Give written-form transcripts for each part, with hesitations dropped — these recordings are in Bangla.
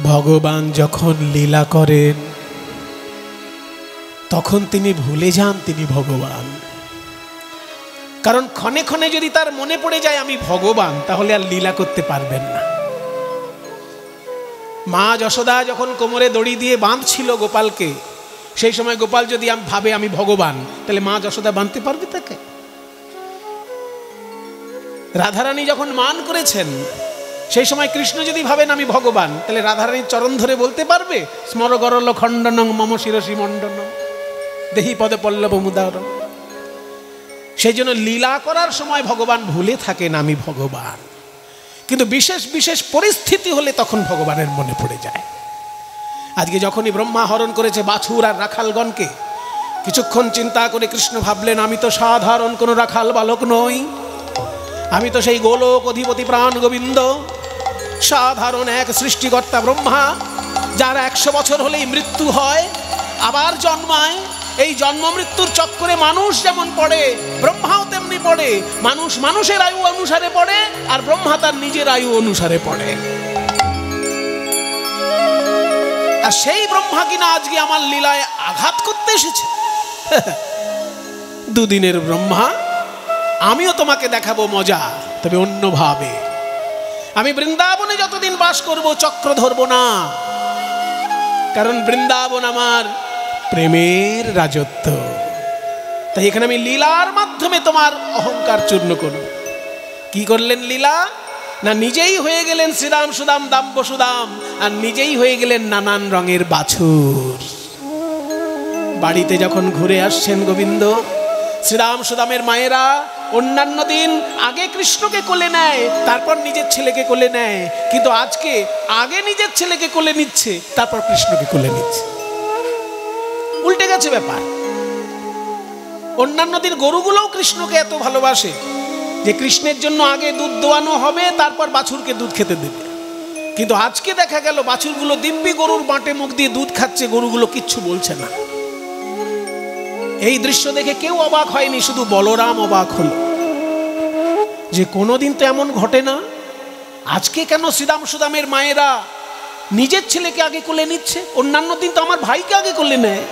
ভগবান যখন লীলা করেন তখন তিনি ভুলে যান তিনি ভগবান। কারণ ক্ষণে ক্ষণে যদি তার মনে পড়ে যায় আমি ভগবান, তাহলে আর লীলা করতে পারবেন না। মা যশোদা যখন কোমরে দড়ি দিয়ে বাঁধছিল গোপালকে, সেই সময় গোপাল যদি ভাবে আমি ভগবান, তাহলে মা যশোদা বাঁধতে পারবে তাকে? রাধারানী যখন মান করেছেন, সেই সময় কৃষ্ণ যদি ভাবেন আমি ভগবান, তাহলে রাধারানীর চরণ ধরে বলতে পারবে স্মর গরল খণ্ডনং মম শিরসি মণ্ডনং দেহি পদে পল্লব মুদার। সেই জন্য লীলা করার সময় ভগবান ভুলে থাকেন আমি ভগবান, কিন্তু বিশেষ বিশেষ পরিস্থিতি হলে তখন ভগবানের মনে পড়ে যায়। আজকে যখনই ব্রহ্মা হরণ করেছে বাছুর আর রাখালগণকে, কিছুক্ষণ চিন্তা করে কৃষ্ণ ভাবলেন আমি তো সাধারণ কোনো রাখাল বালক নই, আমি তো সেই গোলক অধিপতি প্রাণ গোবিন্দ, সাধারণ এক সৃষ্টিকর্তা ব্রহ্মা, যার 100 বছর হলেই মৃত্যু হয় আবার জন্মায়। এই জন্ম মৃত্যুর চক্করে মানুষ যেমন পড়ে, ব্রহ্মাও তেমনি পড়ে। মানুষ মানুষের আয়ু অনুসারে পড়ে, আর ব্রহ্মা তার নিজের আয়ু অনুসারে পড়ে। আর সেই ব্রহ্মা কিনা আজকে আমার লীলায় আঘাত করতে এসেছে। দুদিনের ব্রহ্মা, আমিও তোমাকে দেখাবো মজা, তবে অন্যভাবে। আমি বৃন্দাবনে যতদিন বাস করব চক্র ধরবো না, কারণ বৃন্দাবন আমার প্রেমের রাজত্ব। তাই এখানে আমি লীলার মাধ্যমে তোমার অহংকার চূর্ণ করব। কি করলেন লীলা? না নিজেই হয়ে গেলেন শ্রীরাম সুদাম দাম্ব সুদাম, আর নিজেই হয়ে গেলেন নানান রঙের বাছুর। বাড়িতে যখন ঘুরে আসছেন গোবিন্দ, শ্রীরাম সুদামের মায়েরা অন্যান্য দিন আগে কৃষ্ণকে কোলে নেয়, তারপর নিজের ছেলেকে কোলে নেয়, কিন্তু আজকে আগে নিজের ছেলেকে কোলে নিচ্ছে, তারপর কৃষ্ণকে কোলে নিচ্ছে। উল্টে গেছে ব্যাপার। অন্যান্য দিন গরুগুলোও কৃষ্ণকে এত ভালোবাসে যে কৃষ্ণের জন্য আগে দুধ দোয়ানো হবে, তারপর বাছুরকে দুধ খেতে দেবে। কিন্তু আজকে দেখা গেল বাছুরগুলো দিব্যি গরুর বাঁটে মুখ দিয়ে দুধ খাচ্ছে, গরুগুলো কিচ্ছু বলছে না। এই দৃশ্য দেখে কেউ অবাক হয়নি, শুধু বলরাম অবাক হলো যে কোনোদিন তো এমন ঘটে না, আজকে কেন শ্রীরাম সুদামের মায়েরা নিজের ছেলেকে আগে কোলে নিচ্ছে? অন্যান্য দিন তো আমার ভাইকে আগে কোলে নেয়।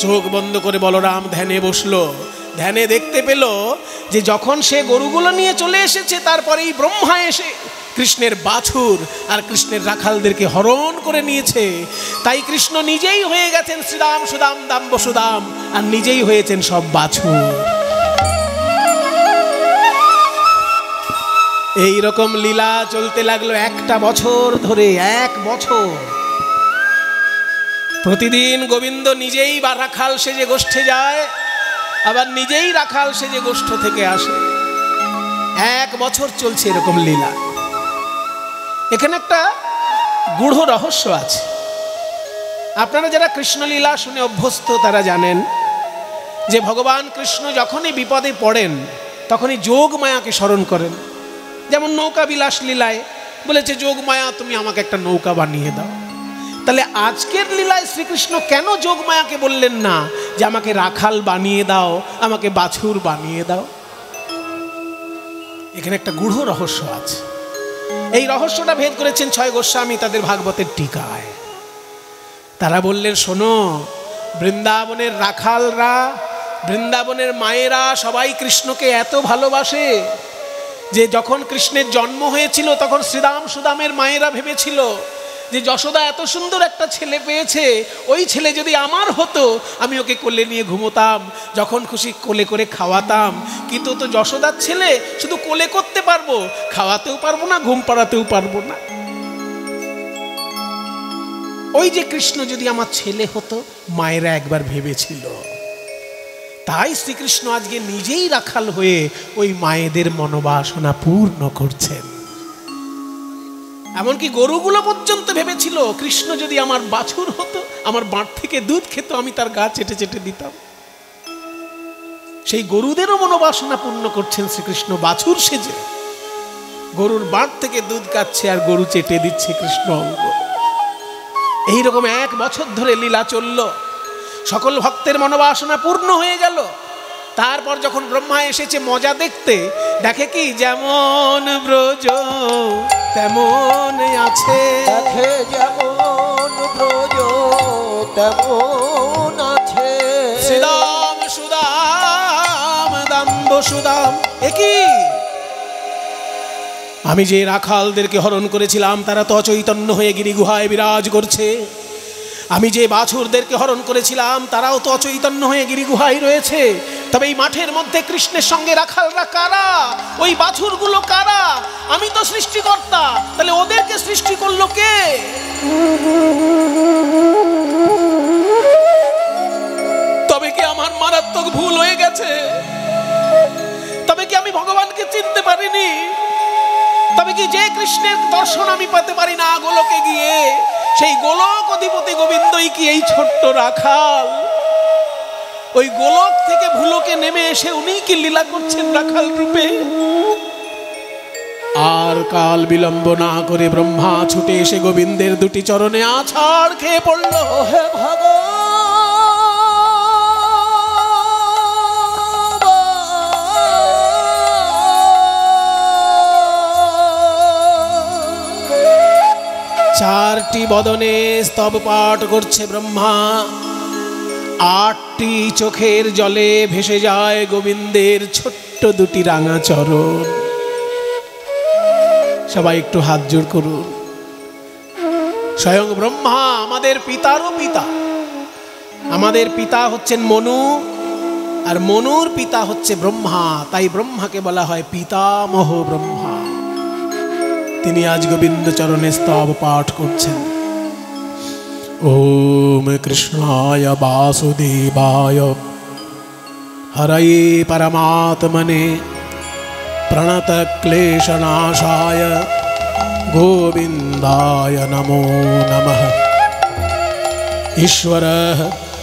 চোখ বন্ধ করে বলরাম ধ্যানে বসলো। ধ্যানে দেখতে পেল যে যখন সে গরুগুলো নিয়ে চলে এসেছে, তারপরেই ব্রহ্মা এসে কৃষ্ণের বাছুর আর কৃষ্ণের রাখালদেরকে হরণ করে নিয়েছে। তাই কৃষ্ণ নিজেই হয়ে গেছেন শ্রীরাম সুদাম দাম্ব সুদাম, আর নিজেই হয়েছেন সব বাছুর। এই রকম লীলা চলতে লাগলো 1টা বছর ধরে। 1 বছর প্রতিদিন গোবিন্দ নিজেই বা রাখাল সেজে গোষ্ঠে যায়, আবার নিজেই রাখাল সেজে গোষ্ঠ থেকে আসে। 1 বছর চলছে এরকম লীলা। এখানে একটা গূঢ় রহস্য আছে। আপনারা যারা কৃষ্ণলীলা শুনে অভ্যস্ত তারা জানেন যে ভগবান কৃষ্ণ যখনই বিপদে পড়েন তখনই যোগ মায়াকে স্মরণ করেন। যেমন নৌকা বিলাস লীলায় বলেছে যোগ মায়া তুমি আমাকে একটা নৌকা বানিয়ে দাও। তাহলে আজকের লীলায় শ্রীকৃষ্ণ কেন যোগ মায়াকে বললেন না যে আমাকে রাখাল বানিয়ে দাও, আমাকে বাছুর বানিয়ে দাও? এখানে একটা গূঢ় রহস্য আছে। এই রহস্যটা ভেদ করেছেন 6 গোস্বামী তাদের ভাগবতের টিকায়। তারা বললেন শোনো, বৃন্দাবনের রাখালরা, বৃন্দাবনের মায়েরা সবাই কৃষ্ণকে এত ভালোবাসে যে যখন কৃষ্ণের জন্ম হয়েছিল তখন শ্রীরাম সুদামের মায়েরা ভেবেছিল যে যশোদা এত সুন্দর একটা ছেলে পেয়েছে, ওই ছেলে যদি আমার হতো আমি ওকে কোলে নিয়ে ঘুমোতাম, যখন খুশি কোলে করে খাওয়াতাম। কিন্তু তো যশোদার ছেলে, শুধু কোলে করতে পারবো, খাওয়াতেও পারবো না, ঘুম পাড়াতেও পারবো না। ওই যে কৃষ্ণ যদি আমার ছেলে হতো, মায়েরা একবার ভেবেছিল। তাই শ্রীকৃষ্ণ আজকে নিজেই রাখাল হয়ে ওই মায়েদের মনোবাসনা পূর্ণ করছেন। এমনকি গরুগুলো পর্যন্ত ভেবেছিল কৃষ্ণ যদি আমার বাছুর হতো, আমার বাঁট থেকে দুধ খেত, আমি তার গা চেটে চেটে দিতাম। সেই গরুদেরও মনোবাসনা পূর্ণ করছেন শ্রীকৃষ্ণ বাছুর সেজে। গরুর বাঁট থেকে দুধ খাচ্ছে আর গরু চেটে দিচ্ছে কৃষ্ণ অঙ্গ। এইরকম 1 বছর ধরে লীলা চলল। সকল ভক্তের মনোবাসনা পূর্ণ হয়ে গেল। তারপর যখন ব্রহ্মা এসেছে মজা দেখতে, দেখে কি যেমন ব্রজ তেমন আছে, দেখে যেমন ব্রজ তেমন আছে। শ্রীদাম সুদাম দাম্ব সুদাম। একই আমি যে রাখালদেরকে হরণ করেছিলাম তারা তো অচৈতন্য হয়ে গিরি গুহায় বিরাজ করছে। আমি যে বাছুরদেরকে হরণ করেছিলাম তারাও তো অচৈতন্য হয়ে গিরি গুহায় রয়েছে। তবে এই মাঠের মধ্যে কৃষ্ণের সঙ্গে রাখালরা কারা? ওই বাছুরগুলো কারা? আমি তো সৃষ্টিকর্তা, তাহলে ওদেরকে সৃষ্টি করলো কে? তবে কি আমার মারাত্মক ভুল হয়ে গেছে? তবে কি আমি ভগবানকে চিনতে পারিনি? তবে কি যে কৃষ্ণের দর্শন আমি পেতে পারি না গোলকে গিয়ে, সেই গোলক অধিপতি গোবিন্দই কি এই ছোট্ট রাখাল? ওই গোলক থেকে ভুলোকে নেমে এসে উনি কি লীলা করছেন রাখাল রূপে? আর কাল বিলম্ব না করে ব্রহ্মা ছুটে এসে গোবিন্দের দুটি চরণে আছাড় খেয়ে পড়ল। হে ভগবান, চারটি বদনে স্তব পাঠ করছে ব্রহ্মা, আটটি চোখের জলে ভেসে যায় গোবিন্দের ছোট্ট দুটি রাঙা চরণ। সবাই একটু হাত জোড় করুন। স্বয়ং ব্রহ্মা আমাদের পিতারও পিতা। আমাদের পিতা হচ্ছেন মনু, আর মনুর পিতা হচ্ছে ব্রহ্মা। তাই ব্রহ্মাকে বলা হয় পিতামহ ব্রহ্মা। তিনি আজ গোবিন্দ চরণে স্তব পাঠ করছেন। ওম কৃষ্ণায় বাসুদেবায় হরয়ে পরমাত্মনে প্রণত ক্লেশনাশায় গোবিন্দায় নমো নমঃ। ঈশ্বরঃ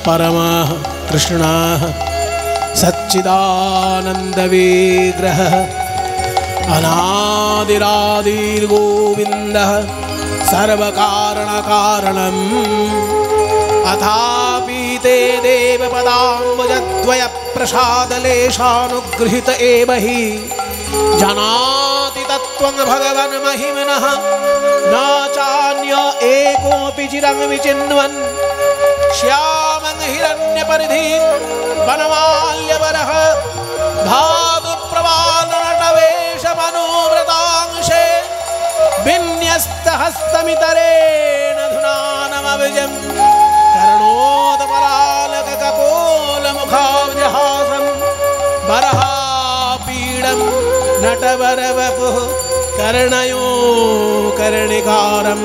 পরমঃ কৃষ্ণঃ সচ্চিদানন্দ বিগ্রহঃ अनादिरादिर्गोविन्दः सर्वकारणकारणम् अथापि ते देवपदाम्बुजद्वयप्रसादलेशानुगृहीत एव हि जानाति तत्त्वं भगवन् महिम्नः न चान्य एकोऽपि चिरं विचिन्वन् श्यामं हिरण्यपरिधिं वनमाल्यवरः धातुप्रवालनटवेशमनोव्रतांशे विन्यस्तहस्तमितरेण धुनानमविजं कर्णोदपरालककपोलमुखाब्जहासं बरहापीडं नटवरवपुः कर्णयो कर्णिकारं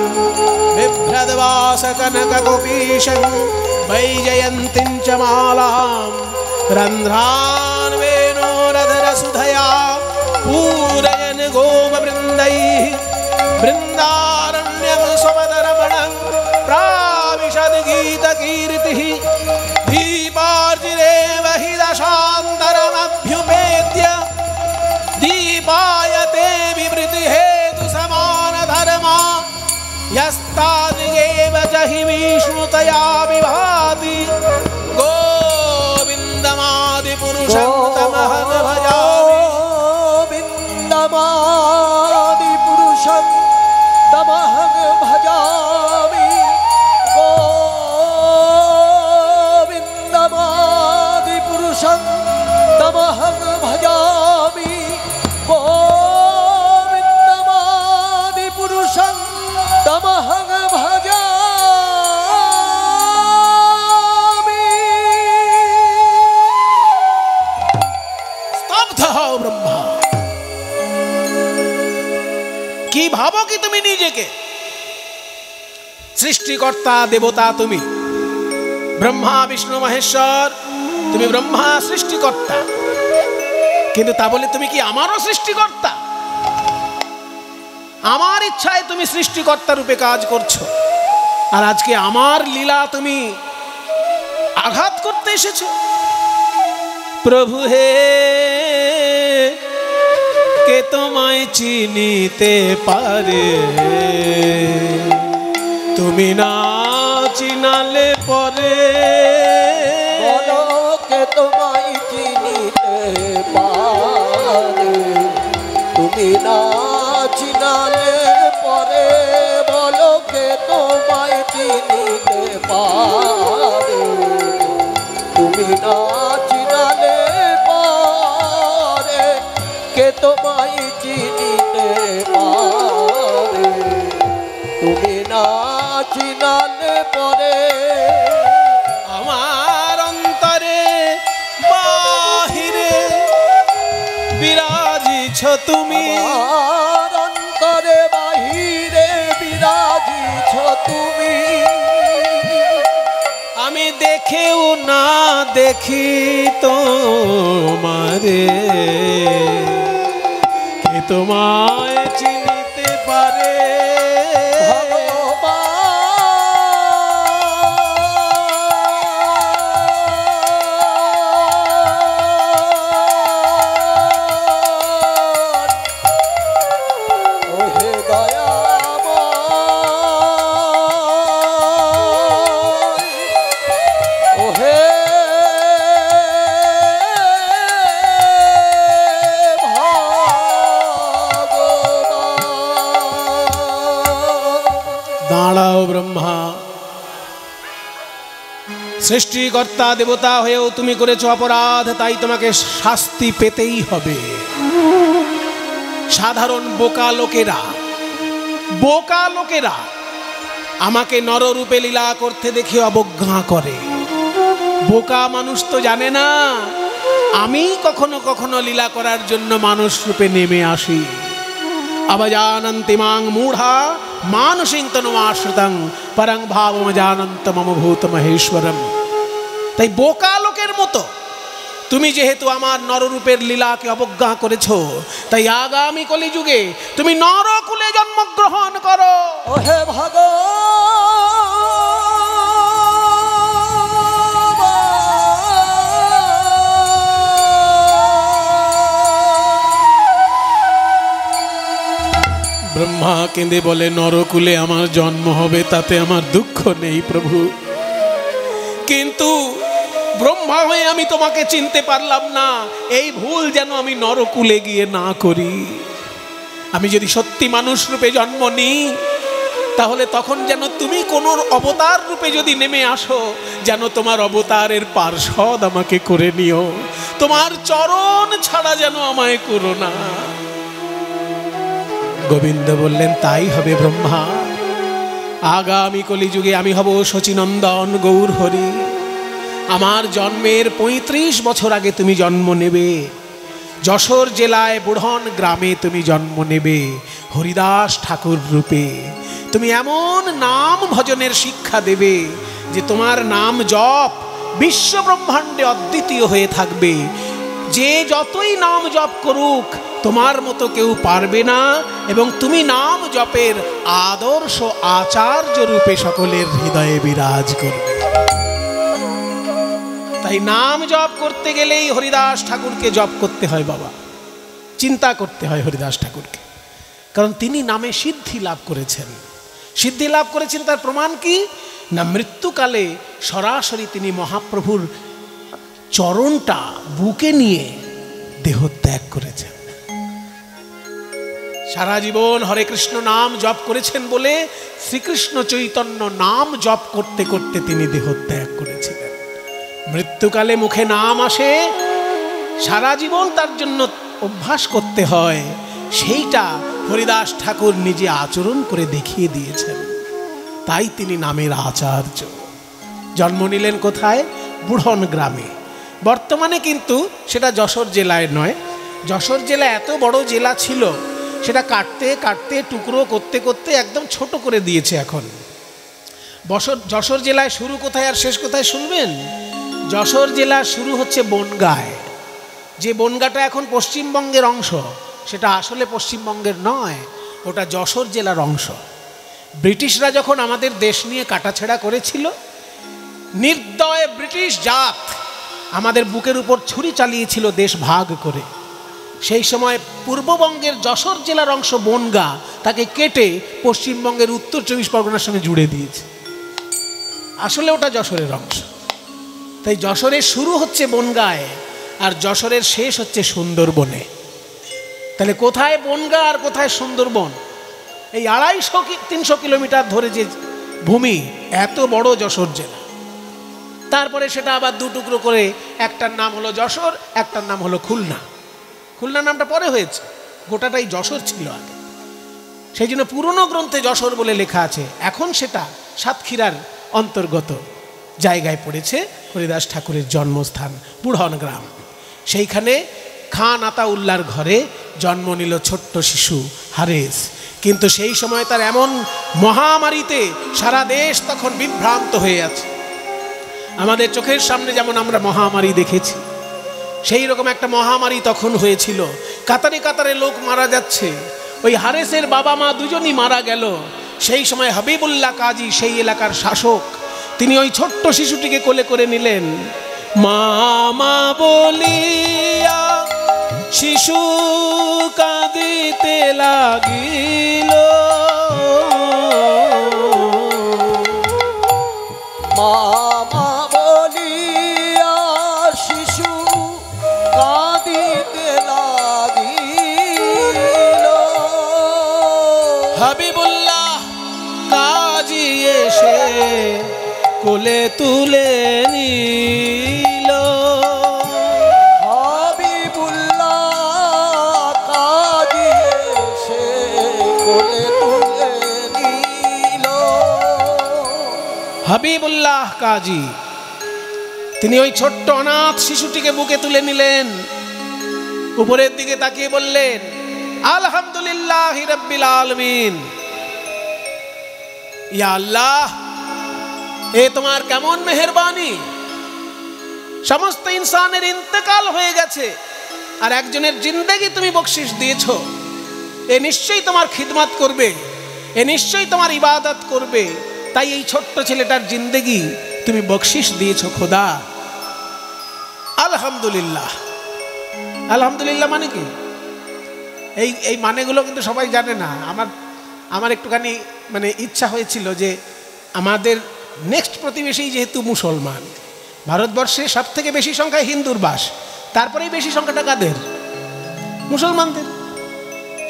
बिभ्रद्वासकनककुपीशं वैजयन्तीं च मालां रन्ध्रान् वेणोरधरसुधया पूरयन् गोपवृन्दैः बृन्दारण्यं स्वपदरमणं प्राविशद् गीतकीर्तिः दीपार्जिरेव हि दशान्तरमभ्युपेत्य दीपायते विवृतिहेतुसमानधर्मा यस्तादिगेव च हि विष्णुतया विभाति गोविन्दमादिपुरुषं तमहं भजामि। गोविन्दमादिपुरुषं तमहं भजामि। गोविन्दमादिपुरुषं तमहं भजामि। गोविन्दमादिपुरुषं तमहं भजामि। ব্রহ্মা কি ভাবো কি তুমি নিজেকে? সৃষ্টিকর্তা দেবতা তুমি, ব্রহ্মা বিষ্ণু মহেশ্বর, তুমি ব্রহ্মা সৃষ্টিকর্তা, কিন্তু তা বলে তুমি কি আমারও সৃষ্টিকর্তা? আমার ইচ্ছায় তুমি সৃষ্টিকর্তা রূপে কাজ করছো, আর আজকে আমার লীলা তুমি আঘাত করতে এসেছো। প্রভু হে, কে তোমায় চিনিতে পারে? তুমি না চিনালে পরে বলো কে তোমায় চিনিতে পারে? তুমি না চিনালে চিনালে পরে আমার অন্তরে বাহিরে বিরাজিছ তুমি, আমার অন্তরে বাহিরে বিরাজিছ তুমি। আমি দেখেও না দেখি তোমারে, কে তোমায় চিনিতে পারে। দাঁড়াও ব্রহ্মা, সৃষ্টিকর্তা দেবতা হয়েও তুমি করেছো অপরাধ, তাই তোমাকে শাস্তি পেতেই হবে। সাধারণ বোকা লোকেরা আমাকে নররূপে লীলা করতে দেখে অবজ্ঞা করে। বোকা মানুষ তো জানে না আমি কখনো কখনো লীলা করার জন্য মানুষ রূপে নেমে আসি। অবজানন্তি মাং মূঢ়া মানসিং তনুমাশ্রিতং পরং ভাবম জানন্ত মম ভূত মহেশ্বরম। তাই বোকা লোকের মতো তুমি যেহেতু আমার নররূপের লীলাকে অবজ্ঞা করেছো, তাই আগামী কলিযুগে তুমি নরকুলে জন্মগ্রহণ করো। ওহে ব্রহ্মা কেঁদে বলে, নরকুলে আমার জন্ম হবে তাতে আমার দুঃখ নেই প্রভু, কিন্তু ব্রহ্মা হয়ে আমি তোমাকে চিনতে পারলাম না, এই ভুল যেন আমি নরকুলে গিয়ে না করি। আমি যদি সত্যি মানুষ রূপে জন্ম নিই, তাহলে তখন যেন তুমি কোন অবতার রূপে যদি নেমে আসো, যেন তোমার অবতারের পার্ষদ আমাকে করে নিও, তোমার চরণ ছাড়া যেন আমায় করো না। গোবিন্দ বললেন, তাই হবে ব্রহ্মা। আগামী কলিযুগে আমি হব শচীনন্দন গৌর হরি। আমার জন্মের ৩৫ বছর আগে তুমি জন্ম নেবে, যশোর জেলায় বুড়ন গ্রামে তুমি জন্ম নেবে হরিদাস ঠাকুর রূপে। তুমি এমন নাম ভজনের শিক্ষা দেবে যে তোমার নাম জপ বিশ্ব ব্রহ্মাণ্ডে অদ্বিতীয় হয়ে থাকবে। যে যতই নাম জপ করুক তোমার মতো কেউ পারবে না, এবং তুমি নাম জপের আদর্শ আচার্য রূপে সকলের হৃদয়ে বিরাজ করবে। তাই নাম জপ করতে গেলেই হরিদাস ঠাকুরকে জপ করতে হয় বাবা, চিন্তা করতে হয় হরিদাস ঠাকুরকে, কারণ তিনি নামে সিদ্ধি লাভ করেছেন। সিদ্ধি লাভ করেছেন তার প্রমাণ কি না, মৃত্যুকালে সরাসরি তিনি মহাপ্রভুর চরণটা বুকে নিয়ে দেহ ত্যাগ করেছেন। সারা জীবন হরে কৃষ্ণ নাম জপ করেছেন বলে শ্রীকৃষ্ণ চৈতন্য নাম জপ করতে করতে তিনি দেহ ত্যাগ করেছিলেন। মৃত্যুকালে মুখে নাম আসে, সারা জীবন তার জন্য অভ্যাস করতে হয়, সেইটা হরিদাস ঠাকুর নিজে আচরণ করে দেখিয়ে দিয়েছেন। তাই তিনি নামের আচার্য। জন্ম নিলেন কোথায়? বুড়ন গ্রামে। বর্তমানে কিন্তু সেটা যশোর জেলায় নয়। যশোর জেলা এত বড় জেলা ছিল, সেটা কাটতে কাটতে টুকরো করতে করতে একদম ছোট করে দিয়েছে এখন। যশোর জেলায় শুরু কোথায় আর শেষ কোথায় শুনবেন? যশোর জেলা শুরু হচ্ছে বনগাঁয়। যে বনগাঁটা এখন পশ্চিমবঙ্গের অংশ, সেটা আসলে পশ্চিমবঙ্গের নয়, ওটা যশোর জেলার অংশ। ব্রিটিশরা যখন আমাদের দেশ নিয়ে কাটাছেড়া করেছিল, নির্দয় ব্রিটিশ জাত আমাদের বুকের উপর ছুরি চালিয়েছিল দেশ ভাগ করে। সেই সময় পূর্ববঙ্গের যশোর জেলার অংশ বনগাঁ, তাকে কেটে পশ্চিমবঙ্গের উত্তর ২৪ পরগনার সঙ্গে জুড়ে দিয়েছে। আসলে ওটা যশোরের অংশ। তাই যশোরের শুরু হচ্ছে বনগাঁয় আর যশোরের শেষ হচ্ছে সুন্দরবনে। তাহলে কোথায় বনগাঁ আর কোথায় সুন্দরবন? এই ২৫০-৩০০ কিলোমিটার ধরে যে ভূমি, এত বড় যশোর জেলা। তারপরে সেটা আবার দুটুকরো করে, একটার নাম হলো যশোর, একটার নাম হলো খুলনা। খুলনা নামটা পরে হয়েছে, গোটাটাই যশোর ছিল আগে। সেই জন্য পুরনো গ্রন্থে যশোর বলে লেখা আছে। এখন সেটা সাতক্ষীরার অন্তর্গত জায়গায় পড়েছে হরিদাস ঠাকুরের জন্মস্থান বুড়হন গ্রাম। সেইখানে খান আতাউল্লাহর ঘরে জন্ম নিল ছোট্ট শিশু হারেস। কিন্তু সেই সময় তার এমন মহামারীতে সারা দেশ তখন বিভ্রান্ত হয়ে আছে। আমাদের চোখের সামনে যেমন আমরা মহামারী দেখেছি, সেই রকম একটা মহামারী তখন হয়েছিল। কাতারে কাতারে লোক মারা যাচ্ছে। ওই হারেসের বাবা মা দুজনই মারা গেল। সেই সময় হাবিবুল্লাহ কাজী, সেই এলাকার শাসক, তিনি ওই ছোট্ট শিশুটিকে কোলে করে নিলেন। মামা বলিয়া শিশু কাঁদিতে লাগিল, মামা বলিয়া শিশু কাঁদিতে লাগিল। হাবিবুল্লাহ কাজী এসে কোলে তুলে নিল। হাবিবুল্লাহ কাজী এসে কোলে তুলে নিল। হাবিবুল্লাহ কাজী তিনি ওই ছোট্ট অনাথ শিশুটিকে বুকে তুলে নিলেন। উপরের দিকে তাকিয়ে বললেন, আলহামদুলিল্লাহ রাব্বিল আলামিন। ইয়া আল্লাহ, এ তোমার কেমন মেহেরবানি। সমস্ত ইনসানের ইন্তেকাল হয়ে গেছে, আর একজনের জিন্দেগি তুমি বকশিশ দিয়েছ। এ নিশ্চয়ই তোমার খিদমত করবে, এ নিশ্চয়ই তোমার ইবাদত করবে। তাই এই ছোট্ট ছেলেটার জিন্দেগি তুমি বকশিশ দিয়েছ খোদা। আলহামদুলিল্লাহ। আলহামদুলিল্লাহ মানে কি? এই মানেগুলো কিন্তু সবাই জানে না। আমার একটুখানি মানে ইচ্ছা হয়েছিল যে আমাদের নেক্সট প্রতিবেশী যেহেতু মুসলমান, ভারতবর্ষে সব থেকে বেশি সংখ্যায় হিন্দুর বাস, তারপরেই বেশি সংখ্যাটা কাদের? মুসলমানদের।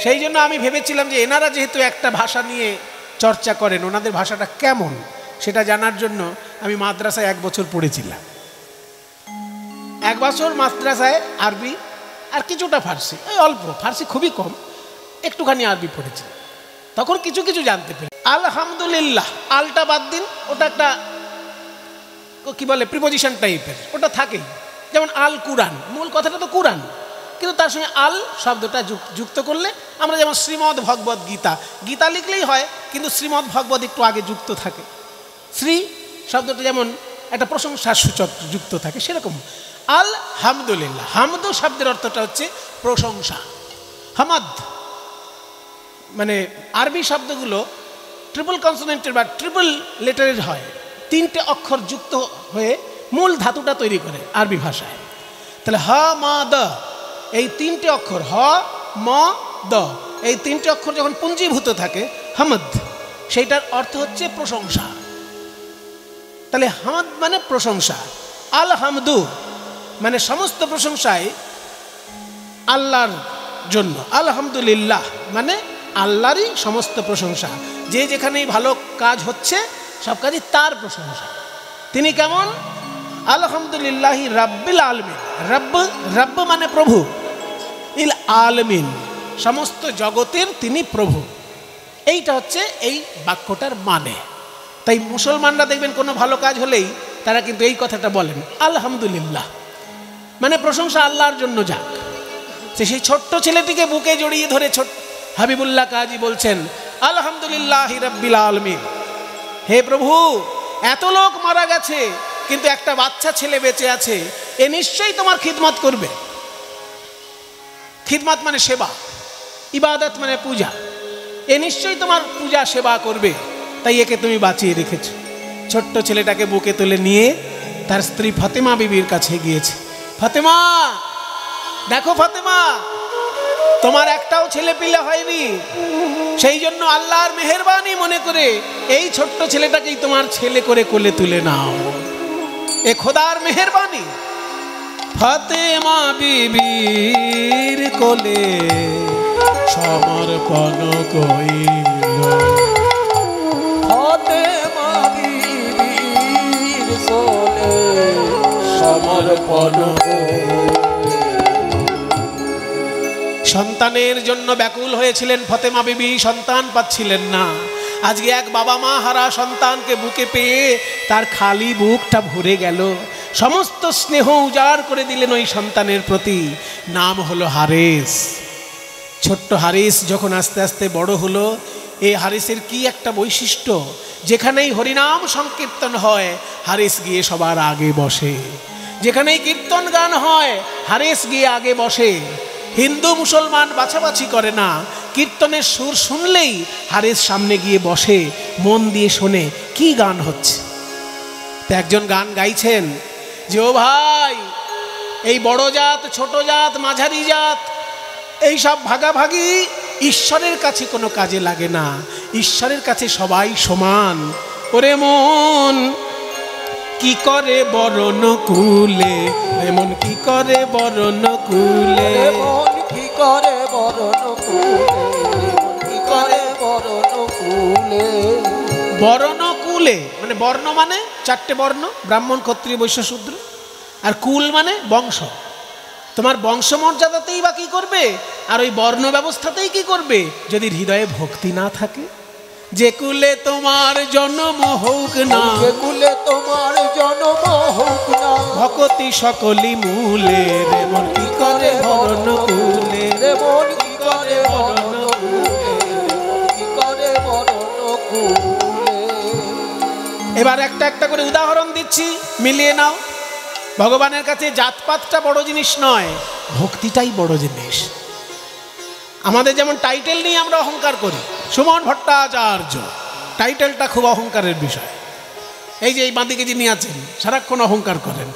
সেই জন্য আমি ভেবেছিলাম যে এনারা যেহেতু একটা ভাষা নিয়ে চর্চা করেন, ওনাদের ভাষাটা কেমন সেটা জানার জন্য আমি মাদ্রাসায় 1 বছর পড়েছিলাম। 1 বছর মাদ্রাসায় আরবি আর কিছুটা ফার্সি, অল্প ফার্সি, খুবই কম, একটুখানি আরবি পড়েছি। তখন কিছু কিছু জানতে পেরে। আলহামদুলিল্লাহ, আলটা বাদ দিন, ওটা একটা কি বলে প্রিপোজিশন টাইপের, ওটা থাকেই। যেমন আল কুরআন, মূল কথাটা তো কুরআন, কিন্তু তার সঙ্গে আল শব্দটা যুক্ত করলে আমরা যেমন শ্রীমদ্ ভগবত গীতা, গীতা লিখলেই হয়, কিন্তু শ্রীমদ্ ভগবত একটু আগে যুক্ত থাকে। শ্রী শব্দটা যেমন একটা প্রশংসার সূচক যুক্ত থাকে, সেরকম আলহামদুলিল্লাহ। হামদু শব্দের অর্থটা হচ্ছে প্রশংসা। হামাদ মানে আরবি শব্দগুলো ট্রিপল কনসোনেন্টের বা ট্রিপল লেটারের হয়, 3টে অক্ষর যুক্ত হয়ে মূল ধাতুটা তৈরি করে আরবি ভাষায়। তাহলে হ মা দ, এই 3টে অক্ষর, হ ম দ, এই 3টে অক্ষর যখন পুঞ্জীভূত থাকে হামদ, সেইটার অর্থ হচ্ছে প্রশংসা। তাহলে হামদ মানে প্রশংসা, আলহামদু মানে সমস্ত প্রশংসায় আল্লাহর জন্য, আলহামদুলিল্লাহ মানে আল্লাহরই সমস্ত প্রশংসা। যে যেখানেই ভালো কাজ হচ্ছে সব কাজই তার প্রশংসা। তিনি কেমন? আলহামদুলিল্লাহ রাব্বিল আলামিন। রব্ব, রব্ব মানে প্রভু, ইল আলামিন সমস্ত জগতের তিনি প্রভু। এইটা হচ্ছে এই বাক্যটার মানে। তাই মুসলমানরা দেখবেন কোনো ভালো কাজ হলেই তারা কিন্তু এই কথাটা বলেন, আলহামদুলিল্লাহ মানে প্রশংসা আল্লাহর জন্য যাক। সেই ছোট্ট ছেলেটিকে বুকে জড়িয়ে ধরে হাবিবুল্লাহ কাজী বলছেন, আলহামদুলিল্লাহ রাব্বিল আলামিন। হে প্রভু, এত লোক মারা গেছে কিন্তু একটা বাচ্চা ছেলে বেঁচে আছে, এ নিশ্চয়ই তোমার খিদমত করবে। খিদমত মানে সেবা, ইবাদত মানে পূজা, এ নিশ্চয়ই তোমার পূজা সেবা করবে, তাই একে তুমি বাঁচিয়ে রেখেছ। ছোট্ট ছেলেটাকে বুকে তুলে নিয়ে তার স্ত্রী ফাতেমা বিবির কাছে গিয়েছে। ফাতেমা, দেখো ফাতেমা, তোমার একটাও ছেলে পিলে হয়নি, সেই জন্য আল্লাহর মেহেরবানি মনে করে এই ছোট্ট ছেলেটাকেই তোমার ছেলে করে কোলে তুলে নাও, এ খোদার মেহেরবানি। ফাতেমা বিবির কোলে সমর্পণ কইল, ফাতেমা বিবির কোলে সমর্পণ। সন্তানের জন্য ব্যাকুল হয়েছিলেন ফাতেমা বিবি, সন্তান পাচ্ছিলেন না। আজকে এক বাবা মা হারা সন্তানকে বুকে পেয়ে তার খালি বুকটা ভরে গেল, সমস্ত স্নেহ উজাড় করে দিলেন ওই সন্তানের প্রতি। নাম হলো হারেস। ছোট্ট হারিস যখন আস্তে আস্তে বড় হলো, এই হারিসের কি একটা বৈশিষ্ট্য, যেখানেই হরিনাম সংকীর্তন হয় হারিস গিয়ে সবার আগে বসে, যেখানেই কীর্তন গান হয় হারিস গিয়ে আগে বসে। হিন্দু মুসলমান বাছাবাছি করে না, কীর্তনের সুর শুনলেই হারিস সামনে গিয়ে বসে, মন দিয়ে শোনে কি গান হচ্ছে। তো একজন গান গাইছেন যে, ও ভাই, এই বড় জাত, ছোট জাত, মাঝারি জাত, এই সব ভাগাভাগি ঈশ্বরের কাছে কোনো কাজে লাগে না, ঈশ্বরের কাছে সবাই সমান। ওরে মন কি করে বরণ কুলে, মন কি করে বরণ কুলে, মন কি করে বরণ কুলে, কি করে বরণ কুলে। বরণ কুলে মানে বর্ণ মানে চারটে বর্ণ, ব্রাহ্মণ, ক্ষত্রিয়, বৈশ্য, শূদ্র। আর কুল মানে বংশ। তোমার বংশমর্যাদাতেই বা কি করবে, আর ওই বর্ণ ব্যবস্থাতেই কি করবে, যদি হৃদয়ে ভক্তি না থাকে। যে কুলে তোমার জন্ম হোক না, যে কুলে তোমার জন্ম হোক না, ভকতি সকলি মূলে, রে মন কি করে বরণ কুলে, রে মন কি করে বরণ কুলে, কি করে বরণ কুলে। এবার একটা একটা করে উদাহরণ দিচ্ছি, মিলিয়ে নাও। ভগবানের কাছে জাতপাতটা বড় জিনিস নয়, ভক্তিটাই বড় জিনিস। আমাদের যেমন টাইটেল নিয়ে আমরা অহংকার করি, সুমন ভট্টাচার্য, টাইটেলটা খুব অহংকারের বিষয়। এই যে এই বাঁদিকে যিনি আছেন সারাক্ষণ অহংকার করেন,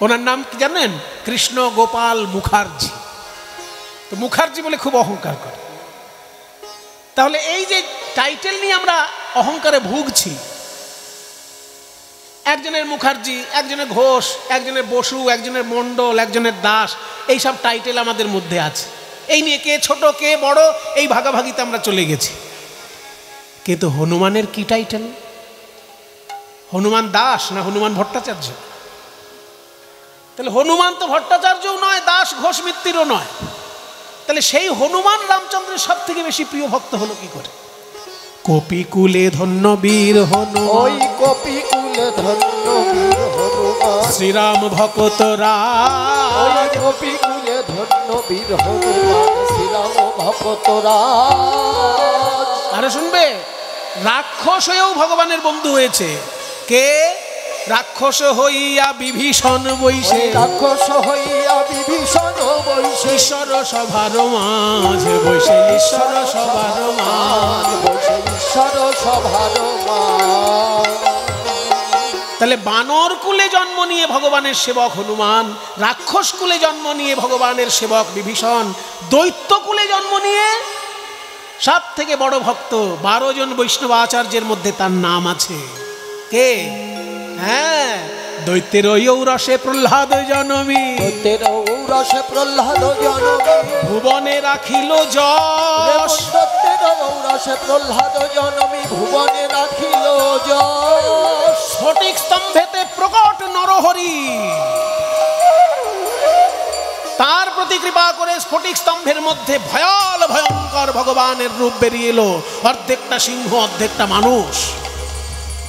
ওনার নাম কি জানেন? কৃষ্ণ গোপাল মুখার্জি। তো মুখার্জি বলে খুব অহংকার করে। তাহলে এই যে টাইটেল নিয়ে আমরা অহংকারে ভুগছি, একজনের মুখার্জি, একজনের ঘোষ, একজনের বসু, একজনের মণ্ডল, একজনের দাস, এই সব টাইটেল আমাদের মধ্যে আছে। এই নিয়ে কে ছোট কে বড় এই ভাগাভাগিতে আমরা চলে গেছি। কিন্তু হনুমানের কি টাইটেল? হনুমান দাস না হনুমান ভট্টাচার্য? তাহলে হনুমান তো ভট্টাচার্যও নয়, দাস ঘোষ মিত্তিরও নয়। তাহলে সেই হনুমান রামচন্দ্রের সব থেকে বেশি প্রিয় ভক্ত হলো কি করে? কপিকুলে ধন্য বীর হনুমান, ওই কপিকুলে ধন্য বীর হনুমান, শ্রীরাম ভক্ত রাম, ওই কপিকুলে ধন্য বীর হনুমান, শ্রীরাম ভক্ত রাম। আরে শুনবে, রাক্ষস হয়েও ভগবানের বন্ধু হয়েছে। কে? রাক্ষস হইয়া বিভীষণ বৈশে, রাক্ষস হইয়া বিভীষণ বৈশে, ঈশ্বর সভার মাঝে বৈশে, ঈশ্বর সভার মাঝে বৈশে, ঈশ্বর সভার মাঝে। তাহলে বানর কুলে জন্ম নিয়ে ভগবানের সেবক হনুমান, রাক্ষস কুলে জন্ম নিয়ে ভগবানের সেবক বিভীষণ, দৈত্য কুলে জন্ম নিয়ে সব থেকে বড় ভক্ত 12 জন বৈষ্ণব আচার্যের মধ্যে তার নাম আছে। কে? হ্যাঁ, দৈত্যের ঔরসে প্রহ্লাদ জনমী, দৈত্যের ঔরসে প্রহ্লাদ জনমী, ভুবনে রাখিল যশ, দৈত্যের ঔরসে প্রহ্লাদ জনমী, ভুবনে রাখিল যশ। স্ফটিক স্তম্ভেতে প্রকট নরহরি, তার প্রতি কৃপা করে স্ফটিক স্তম্ভের মধ্যে ভয়াল ভয়ঙ্কর ভগবানের রূপ বেরিয়ে এলো, অর্ধেকটা সিংহ অর্ধেকটা মানুষ।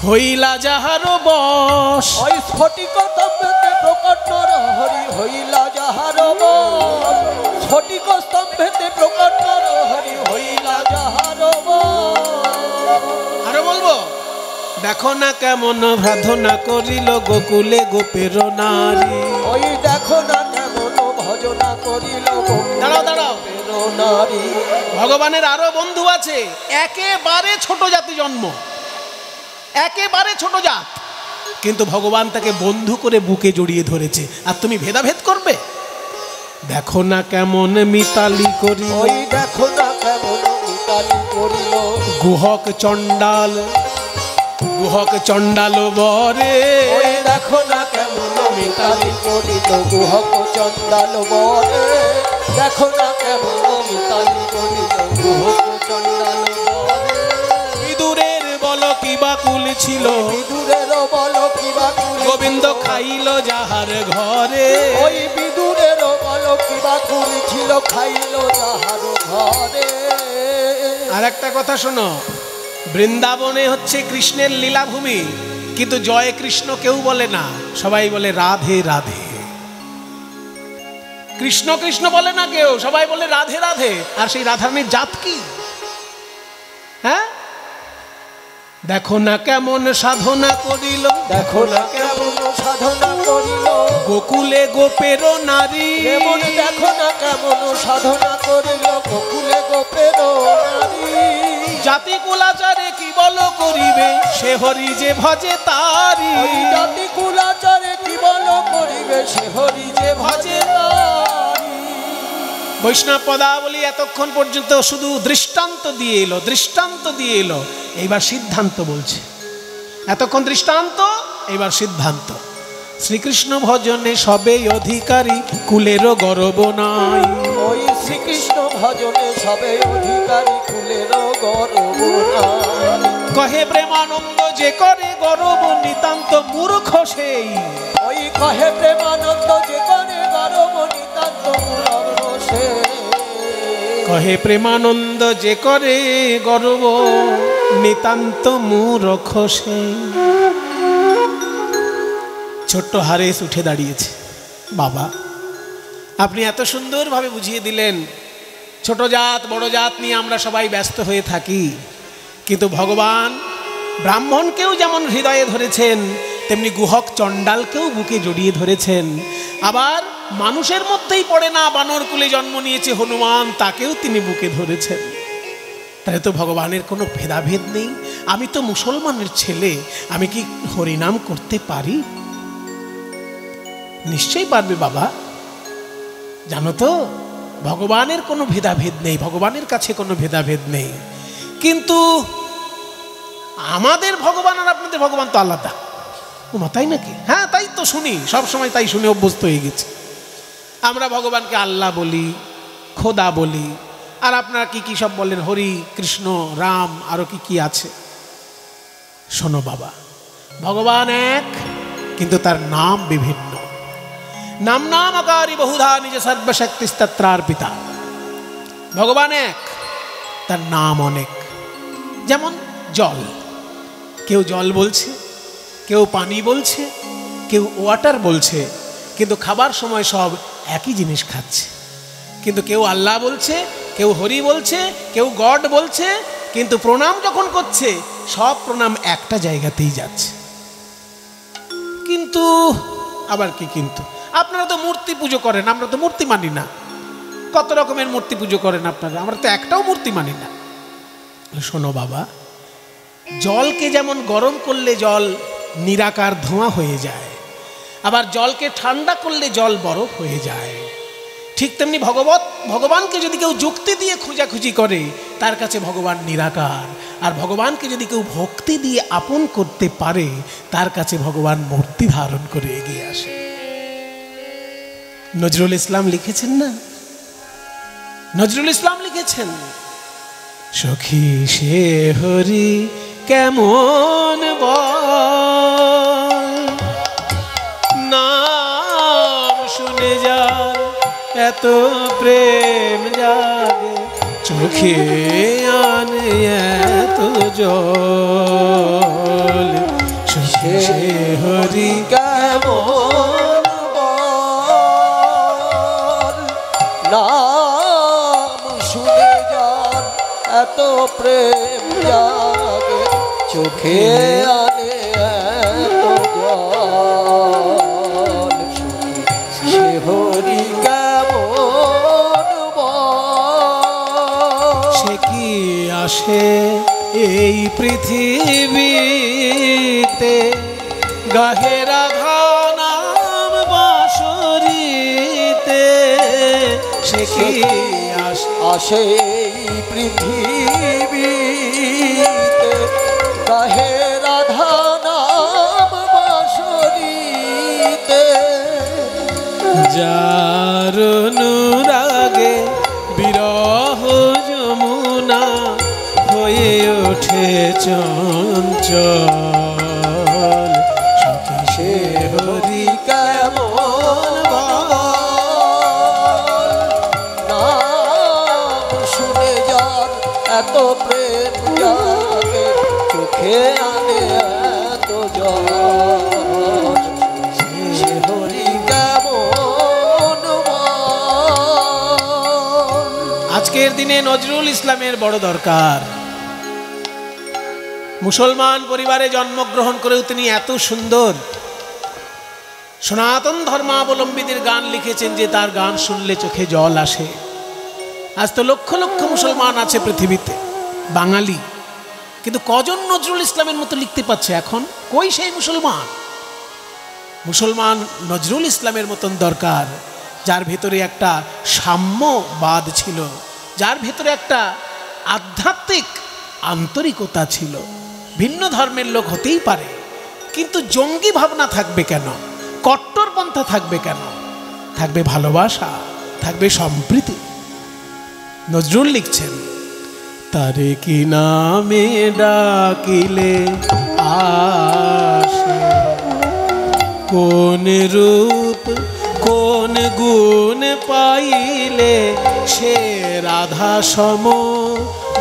হইলা যাহার বশ, ওই স্ফটিক স্তম্ভেতে প্রকট নরহরি, হইলা যাহার বশ, স্ফটিক স্তম্ভেতে প্রকট নরহরি, হইলা যাহার বশ। আরো বলবো, দেখো না কেমন সাধনা করিল গোকুলে গোপের নারী, ওই দেখো না কেমন ভজনা করিল দাঁড়াও দাঁড়াও, গোপের নারী। ভগবানের আরো বন্ধু আছে, একেবারে ছোট জাতি জন্ম, একেবারে ছোট জাত, কিন্তু ভগবান তাকে বন্ধু করে বুকে জড়িয়ে ধরেছে। আর তুমি ভেদাভেদ করবে? দেখো না কেমন মিতালি করিল, ওই দেখো না কেমন মিতালি করিল, গুহক চণ্ডাল, গুহক চণ্ডাল বরে, ওই দেখো না কেমন মিতালি করিল, গুহক চণ্ডাল বরে। দেখো না কেমন মিতালি করিল, গুহক চণ্ডাল বরে। বিদুরের বল কি বাকুল ছিল, বিদুরের বল কি বাকুল, গোবিন্দ খাইল যাহার ঘরে, ওই বিদুরের বল কি বাকুল ছিল, খাইল যাহার ঘরে। আর একটা কথা শোনো, বৃন্দাবনে হচ্ছে কৃষ্ণের লীলাভূমি, কিন্তু জয় কৃষ্ণ কেউ বলে না, সবাই বলে রাধে রাধে। কৃষ্ণ কৃষ্ণ বলে না কেউ, সবাই বলে রাধে রাধে। আর সেই রাধারানীর জাত কি? হ্যাঁ, দেখো না কেমন সাধনা করিল, দেখো না কেমন সাধনা করিল, গোকুলে গোপের নারী। এমন দেখো না কেমন সাধনা করিল, গোকুলে গোপের নারী। জাতি কুলাচারে কি বল করিবে, সে হরি যে ভজে তারি। জাতি কুলাচারে কি বল করিবে, সে হরি যে ভজে তারি। বৈষ্ণব পদাবলী এতক্ষণ পর্যন্ত শুধু দৃষ্টান্ত দিয়ে এলো, দৃষ্টান্ত দিয়ে এলো, এইবার সিদ্ধান্ত বলছে। এতক্ষণ দৃষ্টান্ত, এইবার সিদ্ধান্ত। শ্রীকৃষ্ণ ভজনে সবেই অধিকারী, কুলেরও গর্ব নাই। ওই শ্রীকৃষ্ণ ভজনে সবে অধিকারী, কুলেরও গর্ব নাই। কহে প্রেমানন্দ যে করে গর্ব, নিতান্ত মূর্খ সেই। ওই কহে প্রেমানন্দ যে করে গর্ব, নিতান্ত মূর্খ সেই। কহে প্রেমানন্দ যে করে গর্ব, নিতান্ত মূর্খ সেই। ছোট্ট হারেস উঠে দাঁড়িয়েছে। বাবা, আপনি এত সুন্দরভাবে বুঝিয়ে দিলেন, ছোট জাত বড় জাত নিয়ে আমরা সবাই ব্যস্ত হয়ে থাকি, কিন্তু ভগবান ব্রাহ্মণকেও যেমন হৃদয়ে ধরেছেন, তেমনি গুহক চণ্ডালকেও বুকে জড়িয়ে ধরেছেন। আবার মানুষের মধ্যেই পড়ে না, বানর কুলে জন্ম নিয়েছে হনুমান, তাকেও তিনি বুকে ধরেছেন। তাহলে তো ভগবানের কোনো ভেদাভেদ নেই। আমি তো মুসলমানের ছেলে, আমি কি হরিনাম করতে পারি? নিশ্চয়ই পারবে বাবা। জানো তো, ভগবানের কোনো ভেদাভেদ নেই, ভগবানের কাছে কোনো ভেদাভেদ নেই। কিন্তু আমাদের ভগবান আর আপনাদের ভগবান তো আলাদা। ওমা, তাই নাকি? হ্যাঁ, তাই তো শুনি, সব সময় তাই শুনে অভ্যস্ত হয়ে গেছে। আমরা ভগবানকে আল্লাহ বলি, খোদা বলি, আর আপনারা কি কি সব বলেন, হরি কৃষ্ণ রাম, আরো কি কি আছে। শোনো বাবা, ভগবান এক, কিন্তু তার নাম বিভিন্ন। নাম নাম আকারি বহুধা নিজ সর্বশক্তিস্তত্রার পিতা। ভগবান এক, তার নাম অনেক। যেমন জল, কেউ জল বলছে, কেউ পানি বলছে, কেউ ওয়াটার বলছে, কিন্তু খাবার সময় সব একই জিনিস খাচ্ছে। কিন্তু কেউ আল্লাহ বলছে, কেউ হরি বলছে, কেউ গড বলছে, কিন্তু প্রণাম যখন করছে সব প্রণাম একটা জায়গাতেই যাচ্ছে। কিন্তু আবার কি কিন্তু? আপনারা তো মূর্তি পুজো করেন, আমরা তো মূর্তি মানি না। কত রকমের মূর্তি পুজো করেন আপনারা, আমরা তো একটাও মূর্তি মানি না। শোনো বাবা, জলকে যেমন গরম করলে জল নিরাকার ধোঁয়া হয়ে যায়, আবার জলকে ঠান্ডা করলে জল বরফ হয়ে যায়, ঠিক তেমনি ভগবানকে যদি কেউ যুক্তি দিয়ে খোঁজাখুঁজি করে, তার কাছে ভগবান নিরাকার। আর ভগবানকে যদি কেউ ভক্তি দিয়ে আপন করতে পারে, তার কাছে ভগবান মূর্তি ধারণ করে এগিয়ে আসে। নজরুল ইসলাম লিখেছেন না, নজরুল ইসলাম লিখেছেন, সখী সে হরি কেমন বল, নাম শুনে যার এত প্রেম জাগে, চোখে আনে এত জল। সখী সে হরি কেমন বল, নাম শুনে যার এত প্রেম জাগে, চোখে আনে এত জল। সে হরি কেমন বল, সে কি আসে এই পৃথিবীতে, গাহে রাধা নাম বাঁশরীতে। সে কি আসে এই পৃথিবীতে, গাহে রাধা নাম বাঁশরীতে। যার অনুরাগে বিরহ যমুনা হয়ে ওঠে চঞ্চল। সখী সে হরি কেমন বল, নাম শুনে যার এত প্রেম জাগে, চোখে আনে এত জল সে হরি কেমন আজকের দিনে নজরুল ইসলামের বড় দরকার। মুসলমান পরিবারে জন্মগ্রহণ করেও তিনি এত সুন্দর সনাতন ধর্মাবলম্বীদের গান লিখেছেন যে তার গান শুনলে চোখে জল আসে। আজ তো লক্ষ লক্ষ মুসলমান আছে পৃথিবীতে, বাঙালি, কিন্তু কজন নজরুল ইসলামের মতো লিখতে পারছে এখন? কই সেই মুসলমান? মুসলমান নজরুল ইসলামের মতন দরকার, যার ভেতরে একটা সাম্যবাদ ছিল, যার ভেতরে একটা আধ্যাত্মিক আন্তরিকতা ছিল। ভিন্ন ধর্মের লোক হতেই পারে, কিন্তু জঙ্গি ভাবনা থাকবে কেন? কট্টরপন্থা থাকবে কেন? থাকবে ভালোবাসা, থাকবে সম্প্রীতি। নজরুল লিখছেন, তারে কি নামে ডাকিলে আসে, কোন রূপ কোন গুণ পাইলে সে রাধা সম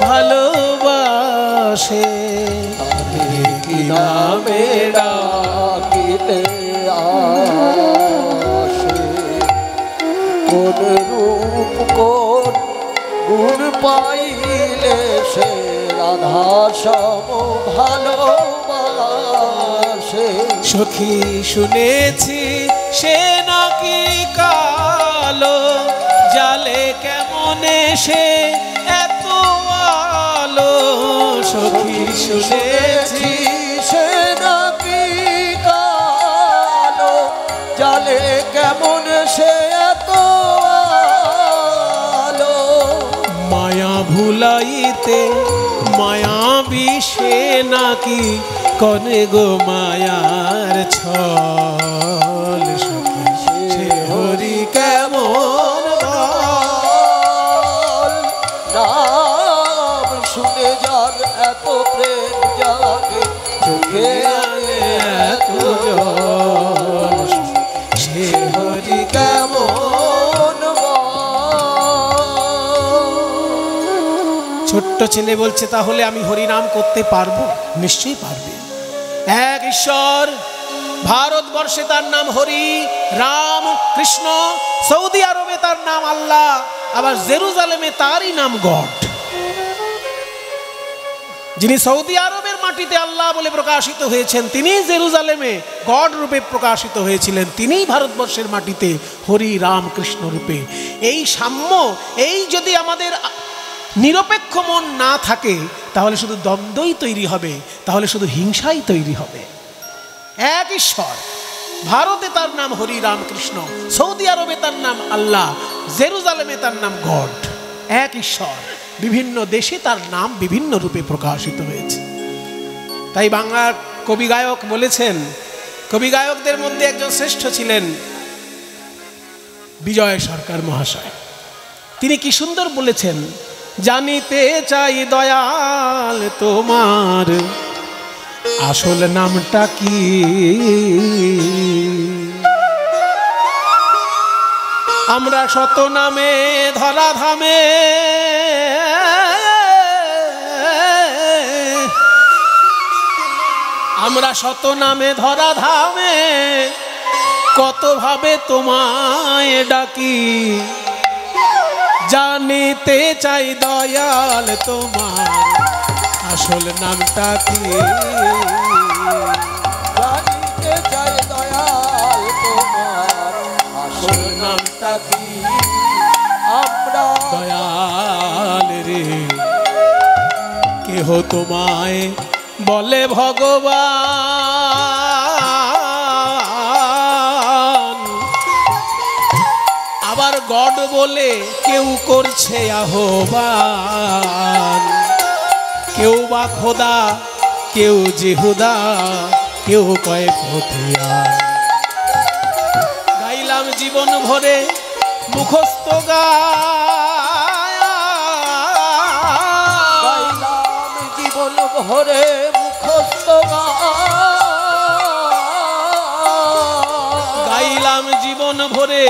ভালোবাসে। তারে কি নামে ডাকিলে আসে, কোন রূপ কোন গুণ পাইলে সে রাধা সম ভালোবাসে। সখী শুনেছি সে নাকি কালো, জালে কেমনে সে এত আলো। সখী শুনেছি সে নাকি কালো, জালে কেমন সে এত আলো। মায়া ভুলাইতে মায়া বিষে নাকি কনে গো মায়ার ছল। সখী সে হরি কেমন বল, নাম শুনে যার এত প্রেম জাগে, চোখে আনে এত জল। সে হরি কেমন। ছোট্ট ছেলে বলছে, তাহলে আমি হরিনাম করতে পারবো? নিশ্চয়ই পারবে। এক ঈশ্বর, ভারতবর্ষে তার নাম হরি, রাম, কৃষ্ণ, সৌদি আরবে তার নাম আল্লাহ, আবার জেরুজালেমে তারই নাম গড। যিনি সৌদি আরবের মাটিতে আল্লাহ বলে প্রকাশিত হয়েছেন, তিনি জেরুজালেমে গড রূপে প্রকাশিত হয়েছিলেন, তিনিই ভারতবর্ষের মাটিতে হরি, রাম, কৃষ্ণ রূপে। এই সাম্য, এই যদি আমাদের নিরপেক্ষ মন না থাকে, তাহলে শুধু দ্বন্দ্বই তৈরি হবে, তাহলে শুধু হিংসাই তৈরি হবে। এক ঈশ্বর, ভারতে তার নাম হরি, রাম, কৃষ্ণ, সৌদি আরবে তার নাম আল্লাহ, জেরুজালেমে তার নাম গড। এক ঈশ্বর, বিভিন্ন দেশে তার নাম বিভিন্ন রূপে প্রকাশিত হয়েছে। তাই বাংলার কবি গায়ক বলেছেন, কবি গায়কদের মধ্যে একজন শ্রেষ্ঠ ছিলেন বিজয় সরকার মহাশয়। তিনি কি সুন্দর বলেছেন, জানিতে চাই দয়াল তোমার আসল নামটা কি। আমরা শত নামে ধরা ধামে, আমরা শত নামে ধরা ধামে, কত ভাবে তোমায় ডাকি। জানিতে চাই দয়াল তোমার আসল নামটা কি। জানিতে চাই দয়াল তোমার আসল নামটা কি। আমরা দয়াল রে, কেহ তোমায় বলে ভগবান, আবার গড বলে কেউ করছে আহ্বান। কেউ বা খোদা, কেউ জেহুদা, কেউ কয় ফতিয়া। গাইলাম জীবন ভরে মুখস্থ গাইলাম জীবন ভরে মুখস্থ গাইলাম জীবন ভরে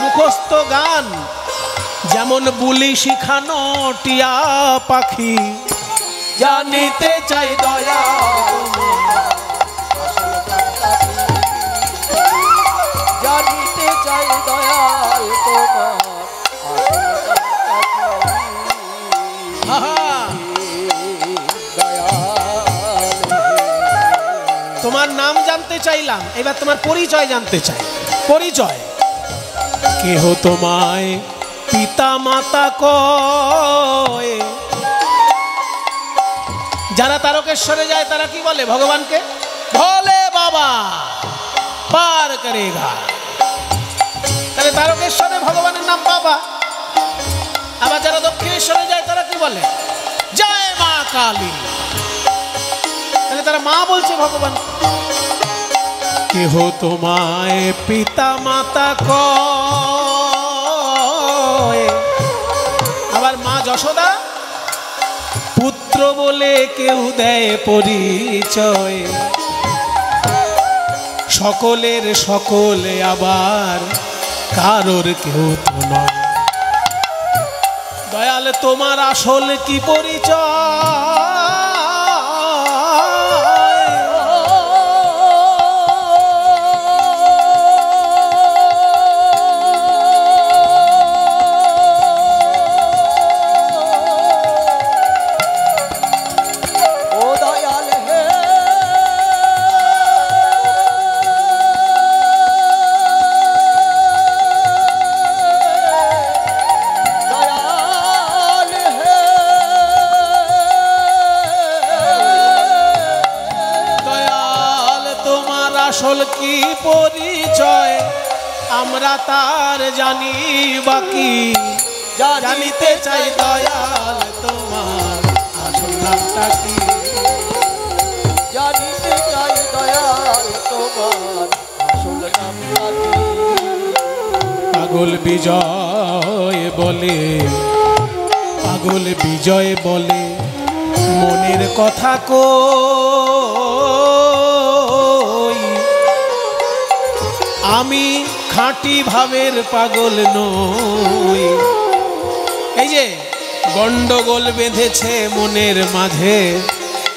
মুখস্থ গান। যেমন বুলি শিখানো টিয়া পাখি, জানিতে চাই দয়া তোমার নাম জানতে চাইলাম, এবার তোমার পরিচয় জানতে চাই। পরিচয়, কেহ তোমায় পিতা মাতা কয়। যারা তারকেশ্বরে যায় তারা কি বলে ভগবানকে? ভোলে বাবা পার করেগা। তাহলে তারকেশ্বরে ভগবানের নাম বাবা। আবার যারা দক্ষিণেশ্বরে যায় তারা কি বলে? জয় মা কালী। তাহলে তারা মা বলছে ভগবান। কেহ তোমায় পিতা মাতা কয়। আবার মা যশোদা পুত্র বলে কেউ দেয় পরিচয়। সকলের সকলে আবার কারোর কেউ তো নয়। দয়াল তোমার আসল কি পরিচয়? আসল কি পরিচয় আমরা তার জানি বাকি। জানিতে চাই দয়াল তোমার আসল নামটা কি? জানিতে চাই দয়াল তোমার আসল নামটা কি? পাগল বিজয় বলে, পাগল বিজয় বলে মনের কথা কই। আমি খাঁটি ভাবের পাগল নই। এই যে গন্ডগোল বেঁধেছে মনের মাঝে,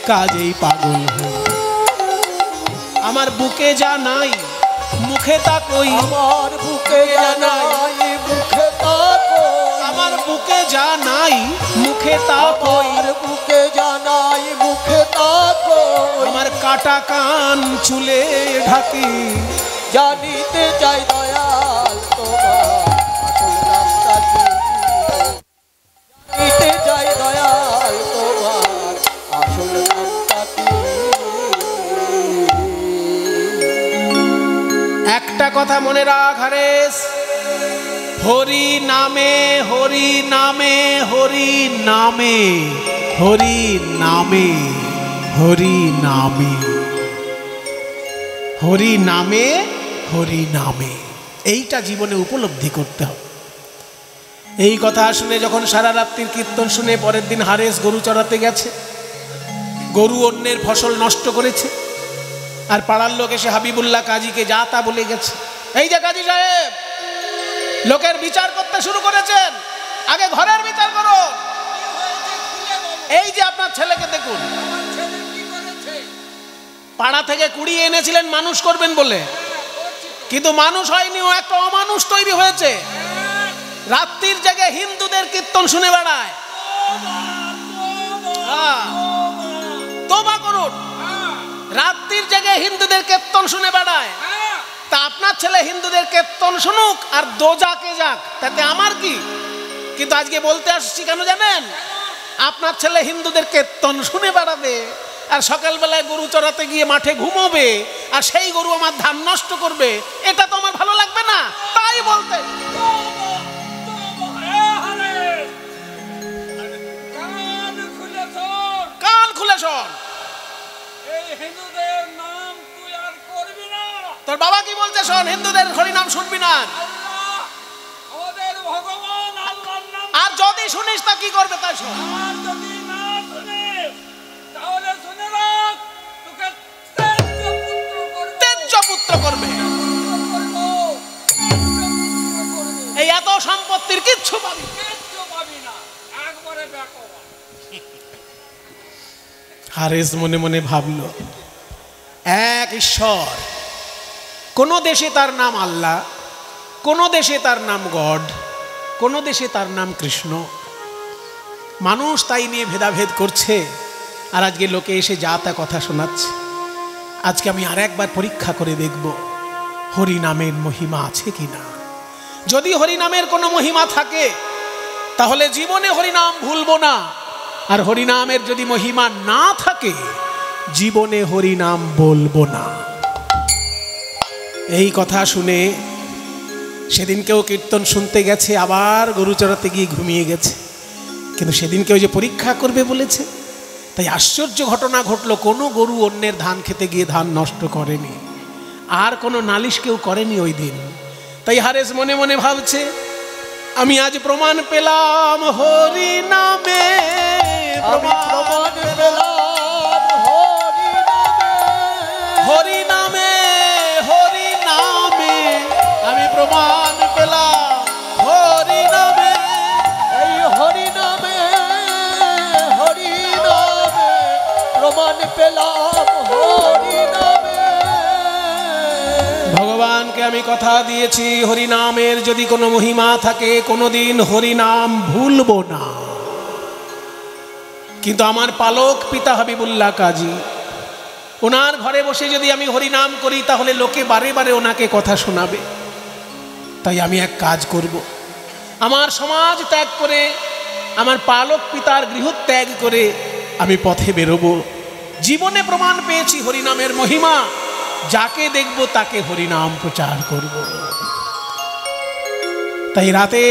কাজেই পাগল হই। আমার বুকে যা নাই মুখে তা কই। আমার বুকে যা নাই মুখে তা কই। আমার বুকে যা নাই মুখে তা কই। আমার বুকে যা নাই মুখে তা কই। আমার কাটা কান চুলে ঢাকি। জানিতে চাই দয়াল তোমার আসল নামটা কি? জানিতে চাই দয়াল তোমার আসল নামটা কি? একটা কথা মনে রাখ হারেস, হরি নামে হরি নামে হরি নামে হরি নামে হরি নামে হরি নামে হরি নামে, এইটা জীবনে উপলব্ধি করতে হবে। এই কথা শুনে যখন সারা রাত্রির কীর্তন শুনে পরের দিন হারেস গরু চড়াতে গেছে, গরু অন্যের ফসল নষ্ট করেছে, আর পাড়ার লোক এসে হাবিবুল্লাহ কাজীকে যা তা বলে গেছে। এই যে কাজী সাহেব, লোকের বিচার করতে শুরু করেছেন, আগে ঘরের বিচার করুন। এই যে আপনার ছেলেকে দেখুন, পাড়া থেকে কুড়িয়ে এনেছিলেন মানুষ করবেন বলে, কিন্তু মানুষ হয়নি, ও একটা অমানুষ তৈরি হয়েছে। রাত্রির জেগে হিন্দুদের কীর্তন শুনে বেড়ায়। তোবা করুন, রাত্রির জেগে হিন্দুদের কীর্তন শুনে বেড়ায়। তা আপনার ছেলে হিন্দুদের কীর্তন শুনুক আর দোজাকে যাক, তাতে আমার কি? কিন্তু আজকে বলতে আসছি কেন জানেন? আপনার ছেলে হিন্দুদের কীর্তন শুনে বেড়াবে আর সকালবেলায় গরু চড়াতে গিয়ে মাঠে ঘুমোবে, আর সেই গরু আমার ধান নষ্ট করবে। এটা তো আমার ভালো লাগবে না, তাই বলতে। কান খুলে শোন, তোর বাবা কি বলছে শোন, হিন্দুদের হরিনাম শুনবি না। আর যদি শুনিস তা কি করবে তাই শোন। তেজ্য পুত্র করবে। এই এত সম্পত্তির কিচ্ছু পাবি না। হারেস মনে মনে ভাবলো, এক ঈশ্বর, কোন দেশে তার নাম আল্লাহ, কোন দেশে তার নাম গড, কোন দেশে তার নাম কৃষ্ণ। মানুষ তাই নিয়ে ভেদাভেদ করছে, আর আজকে লোকে এসে যা তা কথা শোনাচ্ছে। আজকে আমি আর একবার পরীক্ষা করে দেখব হরি নামের মহিমা আছে কিনা। যদি হরি নামের কোনো মহিমা থাকে তাহলে জীবনে হরিনাম ভুলবো না, আর হরিনামের যদি মহিমা না থাকে জীবনে হরিনাম বলবো না। এই কথা শুনে সেদিনকেও কীর্তন শুনতে গেছে, আবার গরু চড়াতে গিয়ে ঘুমিয়ে গেছে। কিন্তু সেদিনকেও যে পরীক্ষা করবে বলেছে, তাই আশ্চর্য ঘটনা ঘটলো, কোনো গরু অন্যের ধান খেতে গিয়ে ধান নষ্ট করেনি, আর কোনো নালিশ কেউ করেনি ওই দিন। তাই হারেস মনে মনে ভাবছে, আমি আজ প্রমাণ পেলাম হরি নামে, প্রমাণ পেলাম হরি নামে, হরি নামে আমি প্রমাণ পেলাম হরি নামে, এই হরি নামে, হরি নামে প্রমাণ পেলাম হরি নামে। ভগবানকে আমি কথা দিয়েছি, হরি নামের যদি কোনো মহিমা থাকে কোনোদিন হরি নাম ভুলবো না। কিন্তু আমার পালক পিতা হাবিবুল্লাহ কাজী, ওনার ঘরে বসে যদি আমি হরি নাম করি তাহলে লোকে বারে বারে ওনাকে কথা শোনাবে। তাই আমি এক কাজ করব, আমার সমাজ ত্যাগ করে, আমার পালক পিতার গৃহ ত্যাগ করে আমি পথে বেরোবো। জীবনে প্রমাণ পেয়েছি হরিনামের মহিমা, যাকে দেখব তাকে হরিনাম প্রচার করব। তাই রাতে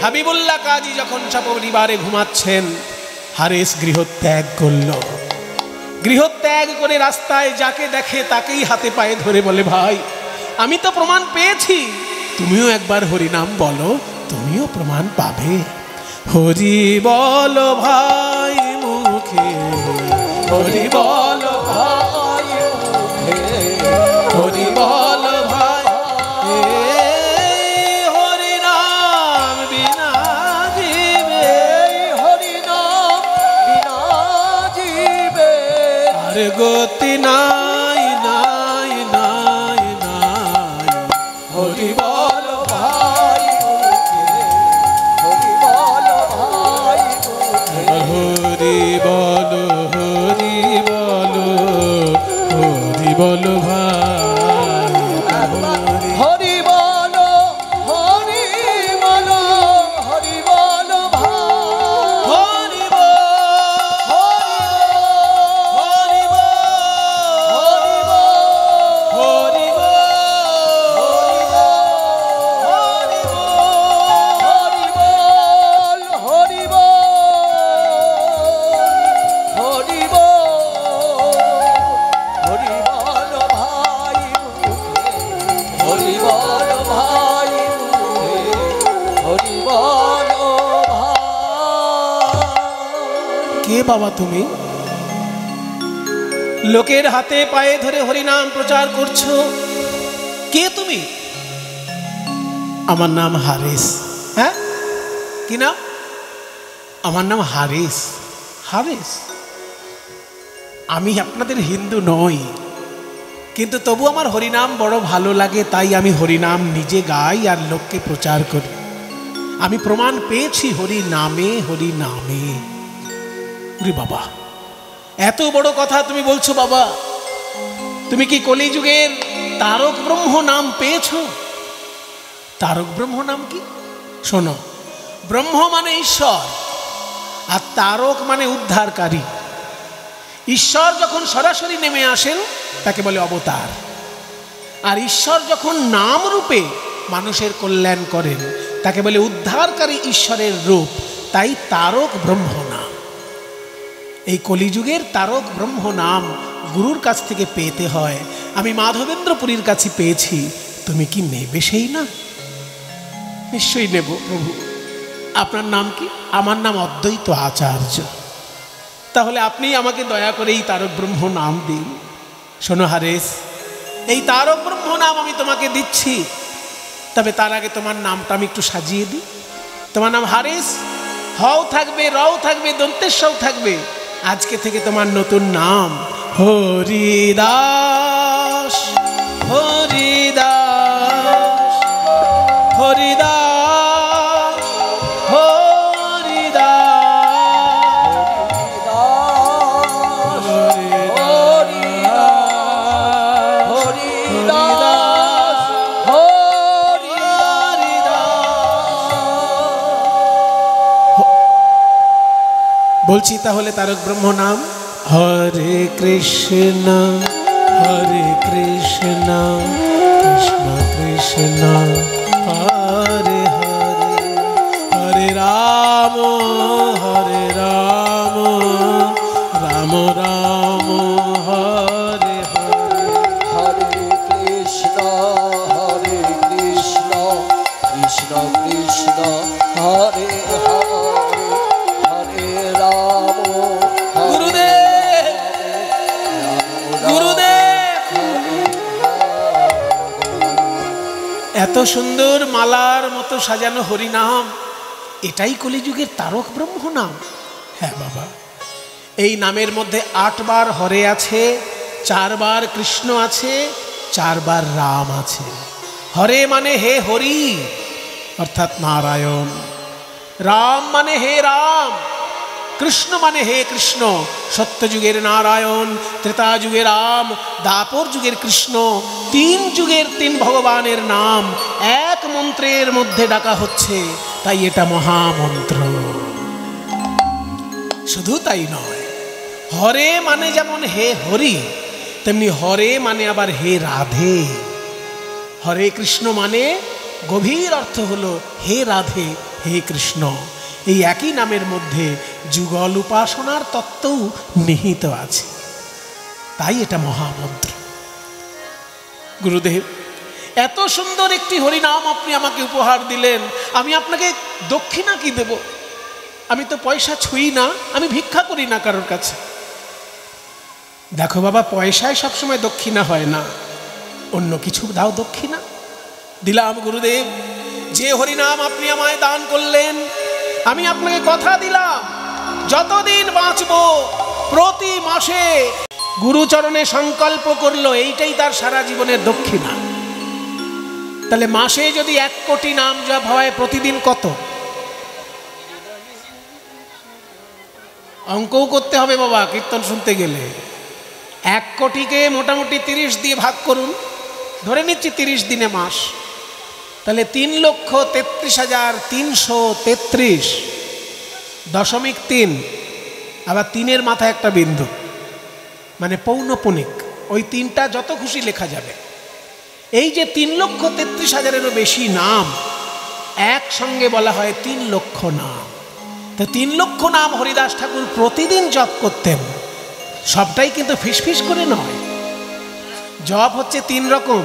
হাবিবুল্লাহ কাজী যখন সপরিবারে ঘুমাচ্ছেন, হারেস গৃহত্যাগ করল। গৃহত্যাগ করে রাস্তায় যাকে দেখে তাকেই হাতে পায়ে ধরে বলে, ভাই আমি তো প্রমাণ পেয়েছি, তুমিও একবার হরিনাম বলো, তুমিও প্রমাণ পাবে। হরি বলো ভাই মুখে, হরি বলো ভাই মুখে, হরি বলো ভাই, হরি নাম বিনা জীবে, হরি নাম বিনা জীবে আর গতি নাই নাই নাই নাই। হরি বলো ভাই মুখে, হরি বলো ভাই মুখে, হরি বলো, হরি বলো, হরি বলো ভাই, হরি বলো, হরি বলো, হরি বলো ভাই, হরি বল, হরি বল, হরি বল, হরি বল, হরি বল, হরি বল, হরি বল ভাই মুখে, হরি বল ভাই মুখে, হরি বল ভাই। কে বাবা তুমি? লোকের হাতে পায়ে ধরে হরিনাম প্রচার করছো, কে তুমি? আমার নাম হারিস। হ্যাঁ, কি নাম? আমার নাম হারিস। হারিস? আমি আপনাদের হিন্দু নই, কিন্তু তবু আমার হরিনাম বড় ভালো লাগে, তাই আমি হরিনাম নিজে গাই আর লোককে প্রচার করি। আমি প্রমাণ পেয়েছি হরি নামে, হরি নামে। ওরে বাবা, এত বড় কথা তুমি বলছো বাবা? তুমি কি কলিযুগের তারক ব্রহ্ম নাম পেয়েছো? তারক ব্রহ্ম নাম কি? শোনো, ব্রহ্ম মানে ঈশ্বর, আর তারক মানে উদ্ধারকারী। ঈশ্বর যখন সরাসরি নেমে আসেন তাকে বলে অবতার, আর ঈশ্বর যখন নাম রূপে মানুষের কল্যাণ করেন তাকে বলে উদ্ধারকারী ঈশ্বরের রূপ। তাই তারক ব্রহ্ম নাম। এই কলিযুগের তারক ব্রহ্ম নাম গুরুর কাছ থেকে পেতে হয়। আমি মাধবেন্দ্রপুরীর কাছে পেয়েছি, তুমি কি নেবে সেই নাম? নিশ্চয়ই নেব প্রভু। আপনার নাম কি? আমার নাম অদ্বৈত আচার্য। তাহলে আপনি আমাকে দয়া করে এই তারক ব্রহ্ম নাম দিন। শোনো হারেস, এই তারক ব্রহ্ম নাম আমি তোমাকে দিচ্ছি, তবে তার আগে তোমার নামটা আমি একটু সাজিয়ে দিই। তোমার নাম হারেস, হও থাকবে, রও থাকবে, দন্তেশ্বর থাকবে। আজকে থেকে তোমার নতুন নাম হরিদাস। হরিদাস, হরিদাস, হরিদাস, হরিদাস, বলছি তাহলে তারক ব্রহ্ম নাম হরে কৃষ্ণ কৃষ্ণ কৃষ্ণ হরে হরে, হরে রাম রাম রাম হরে হরে, হরে কৃষ্ণ কৃষ্ণ কৃষ্ণ হরে হরে, হরে রাম গুরুদেব গুরুদেব, এত সুন্দর মালার মতো সাজানো হরিনাম, এটাই কলিযুগের তারক ব্রহ্ম নাম। হ্যাঁ বাবা, এই নামের মধ্যে 8 বার হরে আছে, 4 বার কৃষ্ণ আছে, 4 বার রাম আছে। হরে মানে হে হরি অর্থাৎ নারায়ণ, রাম মানে হে রাম, কৃষ্ণ মানে হে কৃষ্ণ। সত্যযুগের নারায়ণ, ত্রেতা যুগের রাম, দ্বাপর যুগের কৃষ্ণ, 3 যুগের 3 ভগবানের নাম এক মন্ত্রের মধ্যে ডাকা হচ্ছে, তাই এটা মহামন্ত্র। শুধু তাই নয়, হরে মানে যেমন হে হরি, তেমনি হরে মানে আবার হে রাধে। হরে কৃষ্ণ মানে গভীর অর্থ হলো হে রাধে হে কৃষ্ণ। এই একই নামের মধ্যে যুগল উপাসনার তত্ত্বও নিহিত আছে, তাই এটা মহামন্ত্র। গুরুদেব, এত সুন্দর একটি হরিনাম আপনি আমাকে উপহার দিলেন, আমি আপনাকে দক্ষিণা কি দেব? আমি তো পয়সা ছুঁই না, আমি ভিক্ষা করি না কারোর কাছে। দেখো বাবা, পয়সায় সবসময় দক্ষিণা হয় না, অন্য কিছু দাও দক্ষিণা। দিলাম গুরুদেব, যে হরিনাম আপনি আমায় দান করলেন, আমি আপনাকে কথা দিলাম যতদিন বাঁচব প্রতি মাসে গুরুচরণে সংকল্প করলো, এইটাই তার সারা জীবনের দক্ষিণা। তাহলে মাসে যদি 1 কোটি নাম জপ হয়, প্রতিদিন কত? অঙ্কও করতে হবে বাবা কীর্তন শুনতে গেলে। 1 কোটিকে মোটামুটি 30 দিয়ে ভাগ করুন, ধরে নিচ্ছি 30 দিনে মাস, তাহলে 3,33,333.3, আবার 3-এর মাথায় একটা বিন্দু, মানে পৌনপুনিক, ওই 3টা যত খুশি লেখা যাবে। এই যে 3,33,000-এরও বেশি নাম একসঙ্গে বলা হয় 3 লক্ষ নাম। তো 3 লক্ষ নাম হরিদাস ঠাকুর প্রতিদিন জপ করতেন। সবটাই কিন্তু ফিসফিস করে নয়, জপ হচ্ছে 3 রকম।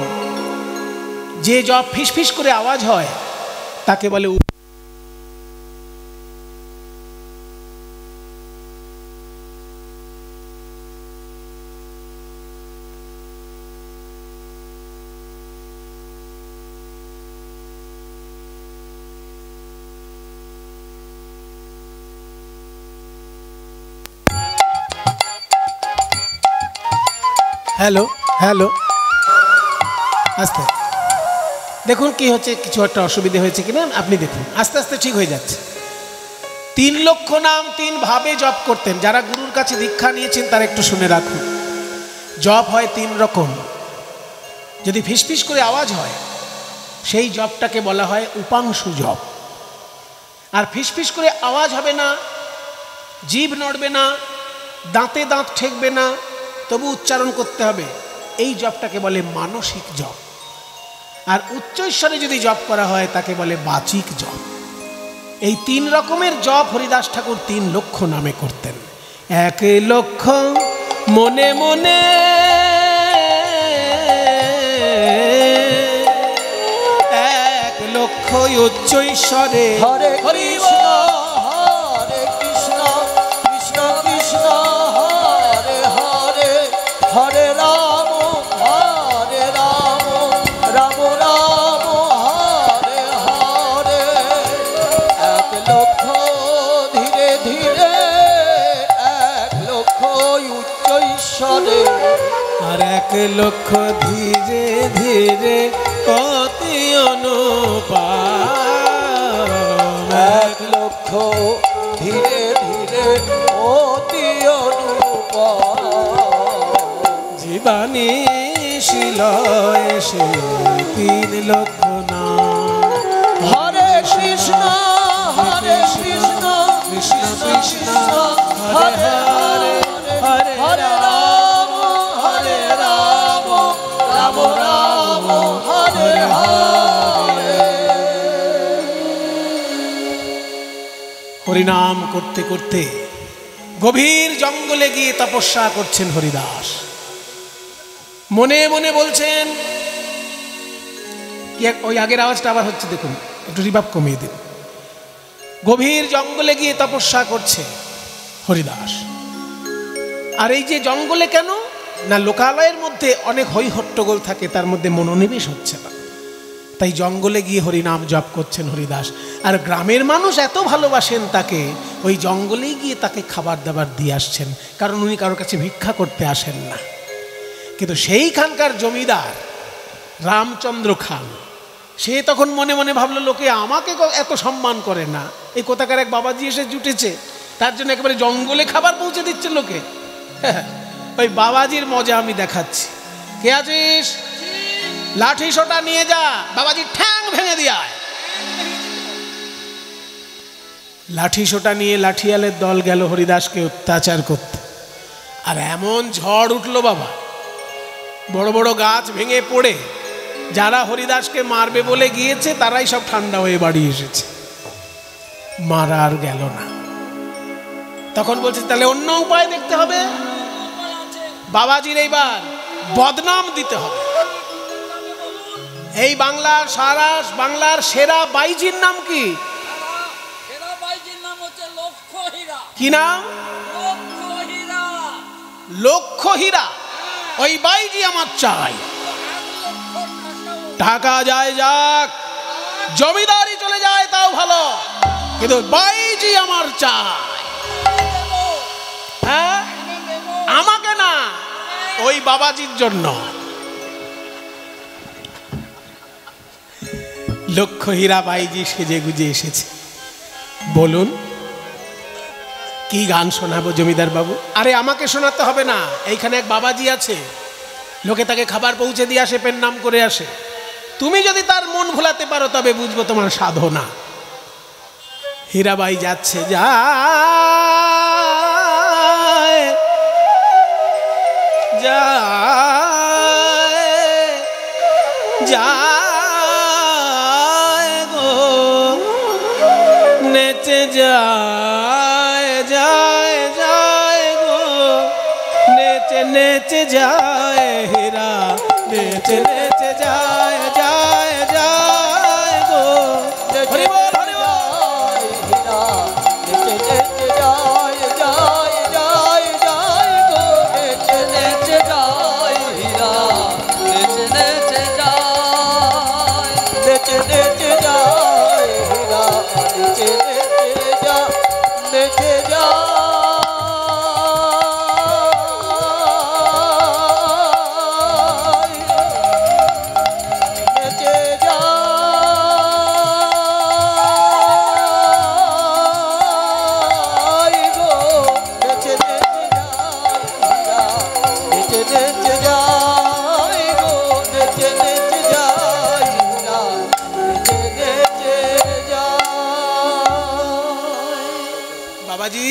যে জপ ফিসফিস করে আওয়াজ হয় তাকে বলে হ্যালো হ্যালো। আস্তে দেখুন কি হচ্ছে, কিছু একটা অসুবিধা হয়েছে কিনা আপনি দেখুন, আস্তে আস্তে ঠিক হয়ে যাচ্ছে। 3 লক্ষ নাম 3 ভাবে জপ করতেন। যারা গুরুর কাছে দীক্ষা নিয়েছেন তারা একটু শুনে রাখুন। জপ হয় 3 রকম। যদি ফিসফিস করে আওয়াজ হয় সেই জপটাকে বলা হয় উপাংশু জপ। আর ফিসফিস করে আওয়াজ হবে না, জিভ নড়বে না, দাঁতে দাঁত ঠেকবে না, তবু উচ্চারণ করতে হবে, এই জপটাকে বলে মানসিক জপ। আর উচ্চৈশ্বরে যদি জপ করা হয় তাকে বলে বাচিক জপ। এই 3 রকমের জপ হরিদাস ঠাকুর 3 লক্ষ নামে করতেন। 1 লক্ষ মনে মনে, 1 লক্ষ উচ্চৈশ্বরে। হরে কৃষ্ণ হরে কৃষ্ণ কৃষ্ণ কৃষ্ণ হরে হরে, হরে রাম রাম রাম হরে হরে। 1 লক্ষ ধীরে ধীরে, 1 লক্ষ উচ্চৈশ্বরে। আর 1 লক্ষ ধীরে ধীরে অতি অনুপাম। 1 লক্ষ ধীরে ধীরে অতি অনুপম। জীবানী শিলয় সে 3 লক্ষ নাম। হরে কৃষ্ণ কৃষ্ণ কৃষ্ণ কৃষ্ণ হরে হরে হরে হরে রাম রাম রাম হরে হরে। হরিনাম করতে করতে গভীর জঙ্গলে গিয়ে তপস্যা করছেন হরিদাস। মনে মনে বলছেন, ওই আগের আওয়াজটা আবার হচ্ছে, দেখুন একটু রিভাব কমিয়ে দিন। গভীর জঙ্গলে গিয়ে তপস্যা করছে হরিদাস। আর এই যে জঙ্গলে কেন না, লোকালয়ের মধ্যে অনেক হই হট্টগোল থাকে, তার মধ্যে মনোনিবেশ হচ্ছে না, তাই জঙ্গলে গিয়ে হরিনাম জপ করছেন হরিদাস। আর গ্রামের মানুষ এত ভালোবাসেন তাকে, ওই জঙ্গলেই গিয়ে তাকে খাবার দাবার দিয়ে আসছেন, কারণ উনি কারোর কাছে ভিক্ষা করতে আসেন না। কিন্তু সেইখানকার জমিদার রামচন্দ্র খান, সে তখন মনে মনে ভাবলো, লোকে আমাকে এত সম্মান করে না, এই কোথাকার এক বাবাজি এসে জুটেছে, তার জন্য একেবারে জঙ্গলে খাবার পৌঁছে দিচ্ছে লোকে। ওই বাবাজির মজা আমি দেখাচ্ছি। কে আছিস? লাঠি সোটা নিয়ে যা, বাবাজি ঠ্যাং ভেঙে দিয়ায়। লাঠি সোটা নিয়ে লাঠিয়ালের দল গেল হরিদাসকে অত্যাচার করতে। আর এমন ঝড় উঠলো বাবা, বড় বড় গাছ ভেঙে পড়ে যারা হরিদাসকে মারবে বলে গিয়েছে তারাই সব ঠান্ডা হয়ে বাড়ি এসেছে, মারা আর গেল না। তখন বলছে তাহলে অন্য উপায় দেখতে হবে, বাবাজির এইবার বদনাম দিতে হবে। এই বাংলার সারা বাংলার সেরা বাইজির নাম কি? কি নাম? লক্ষ্য হীরা। ওই বাইজি আমার চাই। টাকা যায় যাক, জমিদারি চলে যায় তাও ভালো, কিন্তু বাইজি আমার চাই। হ্যাঁ, আমাকে না, ওই বাবাজির জন্য। লক্ষ্য হীরা বাইজি সেজে গুজে এসেছে। বলুন কি গান শোনাবো জমিদার বাবু? আরে আমাকে শোনাতে হবে না, এইখানে এক বাবাজি আছে, লোকে তাকে খাবার পৌঁছে দিয়ে আসে, পেন নাম করে আসে। তুমি যদি তার মন ভোলাতে পারো তবে বুঝবো তোমার সাধনা। হীরাবাই যাচ্ছে, যায় যায় গো, নেচে যায় যায় যায় গো, নেচে নেচে যায় হীরা, নেচে নেচে যায় যায় যায় গো। হরি বল হরি বল। হীরা নেচে নেচে যায় যায় যায় যায় গো, নেচে নেচে যায় হীরা, নেচে নেচে যায়, নেচে নেচে যায় হীরা, নেচে নেচে যায়, নেচে যায়। বাবাজি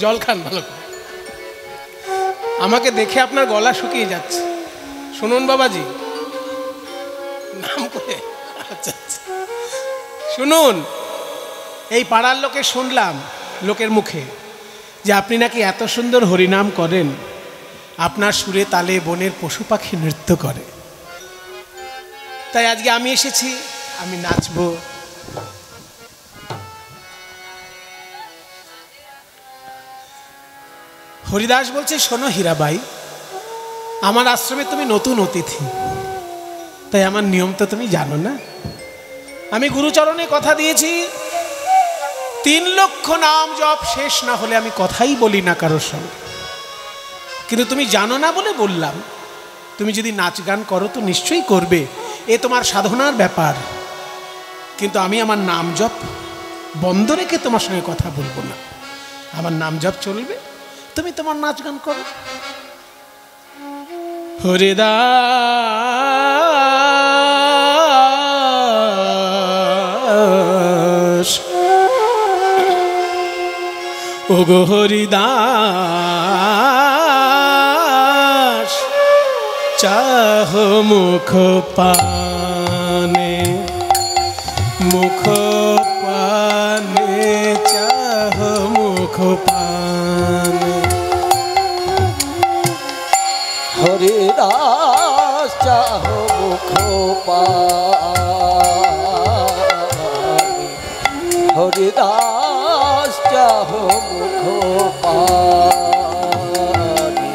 জল খান ভালো করে, আমাকে দেখে আপনার গলা শুকিয়ে যাচ্ছে। শুনুন বাবাজি, নাম করে, আচ্ছা আচ্ছা শুনুন, এই পাড়ার লোকে শুনলাম লোকের মুখে যে আপনি নাকি এত সুন্দর হরিনাম করেন, আপনার সুরে তালে বনের পশু পাখি নৃত্য করে। তাই আজকে আমি এসেছি, আমি নাচবো। হরিদাস বলছে, শোনো হীরাবাই, আমার আশ্রমে তুমি নতুন অতিথি, তাই আমার নিয়ম তো তুমি জানো না। আমি গুরুচরণে কথা দিয়েছি, 3 লক্ষ নাম জপ শেষ না হলে আমি কথাই বলি না কারোর সঙ্গে। কিন্তু তুমি জানো না বলে বললাম। তুমি যদি নাচ গান করো তো নিশ্চয়ই করবে, এ তোমার সাধনার ব্যাপার, কিন্তু আমি আমার নাম জপ বন্ধ রেখে তোমার সঙ্গে কথা বলবো না। আমার নাম জপ চলবে, তুমি তোমার নাচ গান করো। হরিদাস ওগো হরিদাস চাহ মুখ পানে, মুখ পানে চাহ মুখ পানে। হরিদাস চাহ মুখ পানে, হরিদাস চাহ মুখ পানে,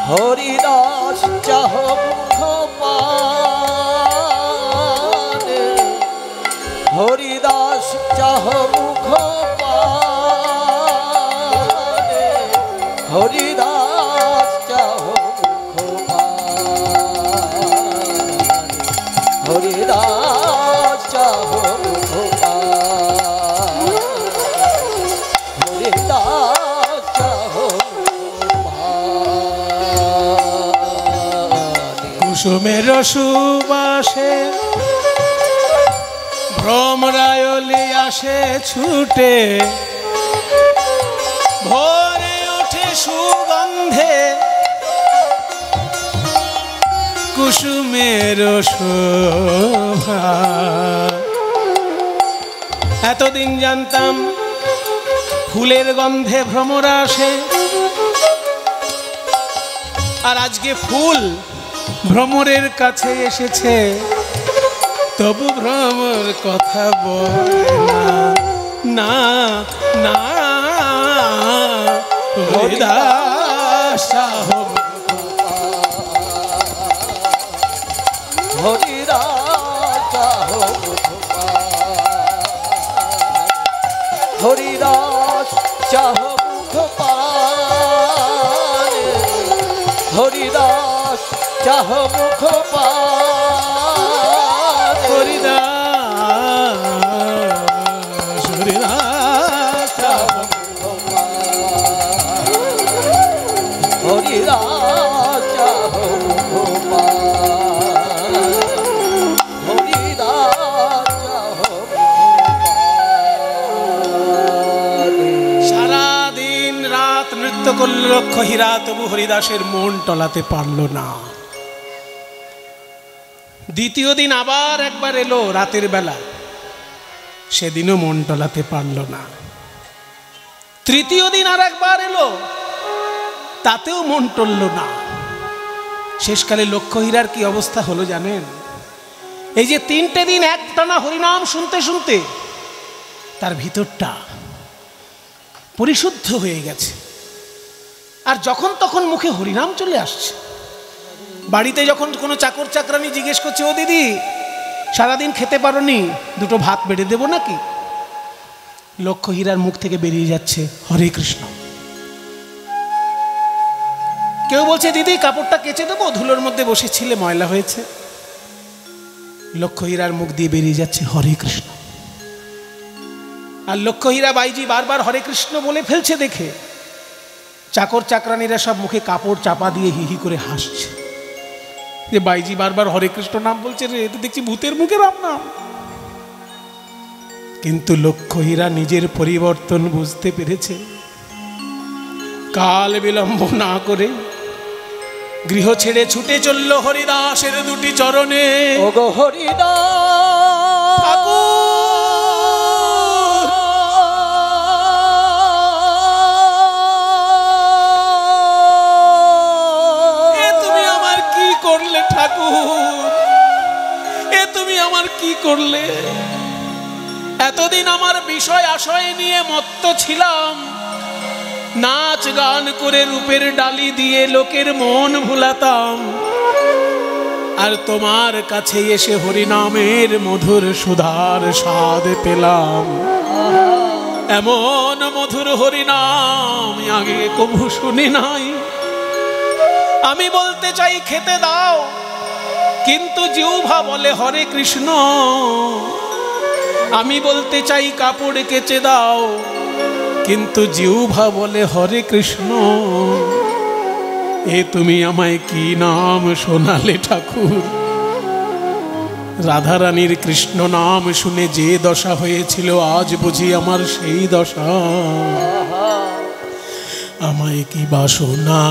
হরিদাস চাহ মুখ পানে, হরিদাস চাহ মুখ পানে, হরিদাস চাহ মুখ পানে, হরিদাস চাহ মুখ পানে, হরিদাস চাহ মুখ পানে। কুসুমের সুবাসে ভ্রমরায়লি আসে ছুটে, ভোরে ওঠে সুগন্ধে কুসুমের শোভা। এতদিন জানতাম ফুলের গন্ধে ভ্রমরা আসে, আর আজকে ফুল ভ্রমরের কাছে এসেছে, তবু ভ্রমর কথা বলে না, না হরিদাস চাহ মুখ পানে, হরিদাস চাহ মুখ পানে, হরিদাস চাহ মুখ পানে, হরিদাস চাহ মুখ পানে, হরিদাস হরিদাস চাহ মুখ পানে, হরিদাস চাহ মুখ পানে, হরিদাস চাহ মুখ পানে। সারাদিন রাত নৃত্য করল লক্ষ্মীরা, তবু হরিদাসের মন টলাতে পারল না। দ্বিতীয় দিন আবার একবার এলো রাতের বেলা, সেদিনও মন টলাতে পারল না। তৃতীয় দিন আর একবার এলো, তাতেও মন টলল না। শেষকালে লক্ষ্মীরার কি অবস্থা হলো জানেন? এই যে 3টে দিন একটানা হরিনাম শুনতে শুনতে তার ভিতরটা পরিশুদ্ধ হয়ে গেছে, আর যখন তখন মুখে হরিনাম চলে আসছে। বাড়িতে যখন কোনো চাকর চাকরানি জিজ্ঞেস করছে, ও দিদি সারাদিন খেতে পারোনি, দুটো ভাত বেড়ে দেবো নাকি, লক্ষ্মীরার মুখ থেকে বেরিয়ে যাচ্ছে হরে কৃষ্ণ। কেউ বলছে দিদি কাপড়টা কেচে দেবো, ধুলোর মধ্যে বসেছিলে ময়লা হয়েছে, লক্ষ্মীরার মুখ দিয়ে বেরিয়ে যাচ্ছে হরে কৃষ্ণ। আর লক্ষ্মীরা বাইজি বারবার হরে কৃষ্ণ বলে ফেলছে দেখে চাকর চাকরানিরা সব মুখে কাপড় চাপা দিয়ে হি হি করে হাসছে, যে বাইজি বারবার হরে কৃষ্ণ নাম বলছে রে, তো দেখছি ভূতের মুখে রাম নাম। কিন্তু লক্ষ্মীরা নিজের পরিবর্তন বুঝতে পেরেছে। কাল বিলম্ব না করে গৃহ ছেড়ে ছুটে চলল হরিদাসের দুটি চরণে। ওগো হরিদাস ঠাকুর, এ তুমি আমার কি করলে ঠাকুর, এ তুমি আমার কি করলে? এতদিন আমার বিষয় আশয় নিয়ে মত্ত ছিলাম, নাচ গান করে রূপের ডালি দিয়ে লোকের মন ভুলাতাম, আর তোমার কাছে এসে হরিনামের মধুর সুধার স্বাদ পেলাম। এমন মধুর হরিনাম আগে কবু শুনি নাই। আমি বলতে চাই খেতে দাও, কিন্তু জিহ্বা বলে হরে কৃষ্ণ। আমি বলতে চাই কাপড় কেচে দাও, কিন্তু জিহ্বা বলে হরে কৃষ্ণ। এ তুমি আমায় কি নাম শোনালে ঠাকুর? রাধারানীর কৃষ্ণ নাম শুনে যে দশা হয়েছিল, আজ বুঝি আমার সেই দশা। আমায় কি বাসনা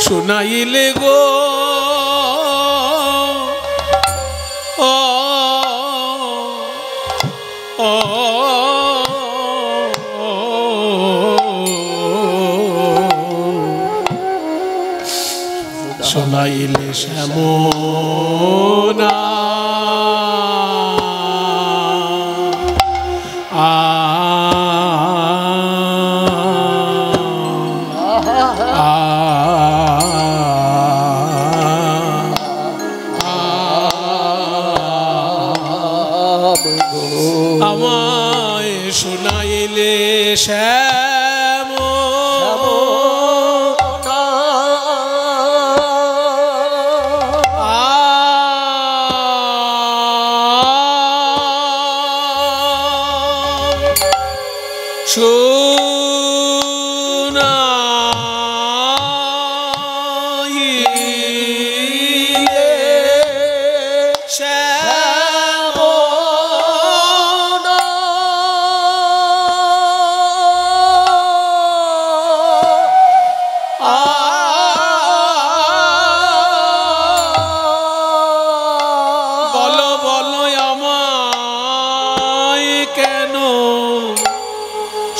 শোনাইলে গো ও ও শোনাইলে শ্যামনা আমায় শোনাইলে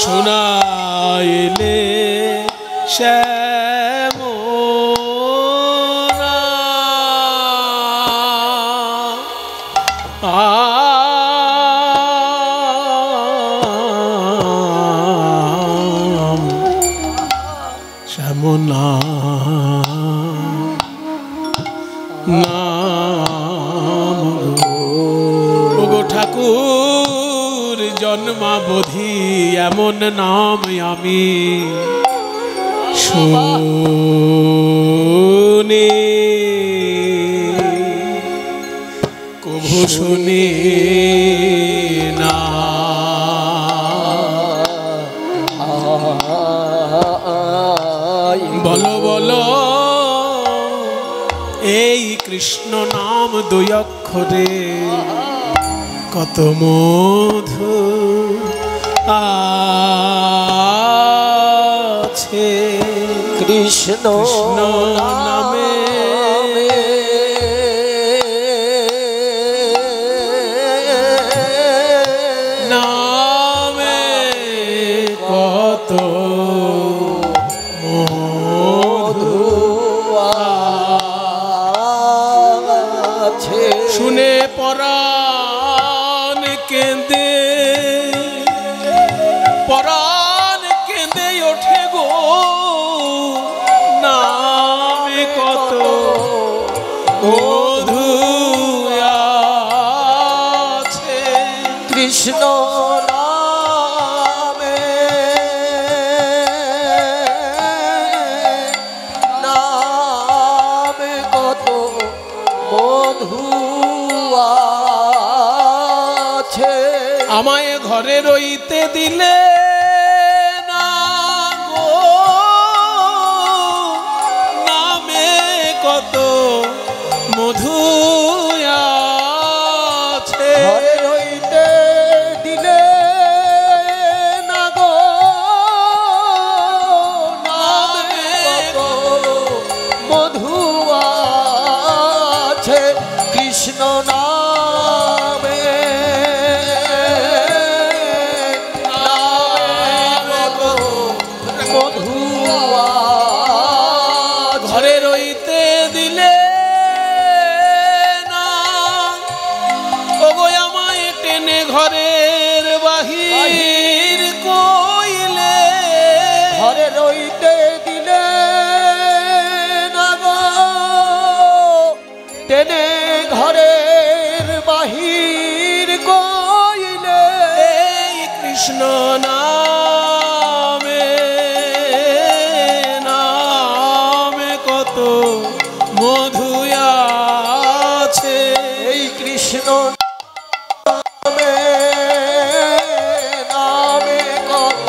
শোনাইলে শ্যামনা শ্যামনা নাম গো ঠাকুর জন্মাবধি এমন নাম আমি শুনি কভু শুনি না। বলো বলো এই কৃষ্ণ নাম দুই অক্ষরে কত মধু আছে। কৃষ্ণ নামে নামে কত মধু আছে। শুনে পরাণ কেঁদে ওঠে গো নামে কত মধু আছে। কৃষ্ণ নামে নামে কত মধু আছে। আমায় ঘরে রইতে দিলে না গো নামে কত মধু আছে। ঘরে রইতে দিলে না গো নামে কত মধু আছে। কৃষ্ণ নামে মধু ঘরে রইতে দিলে না ওগো আমায় টেনে ঘরের বাহির কইলে। ঘরে রইতে দিলে না গো টেনে ঘরের বাহির কইলে। এই কৃষ্ণ নামে নামে কত মধু আছে। এই কৃষ্ণ নামে নামে কত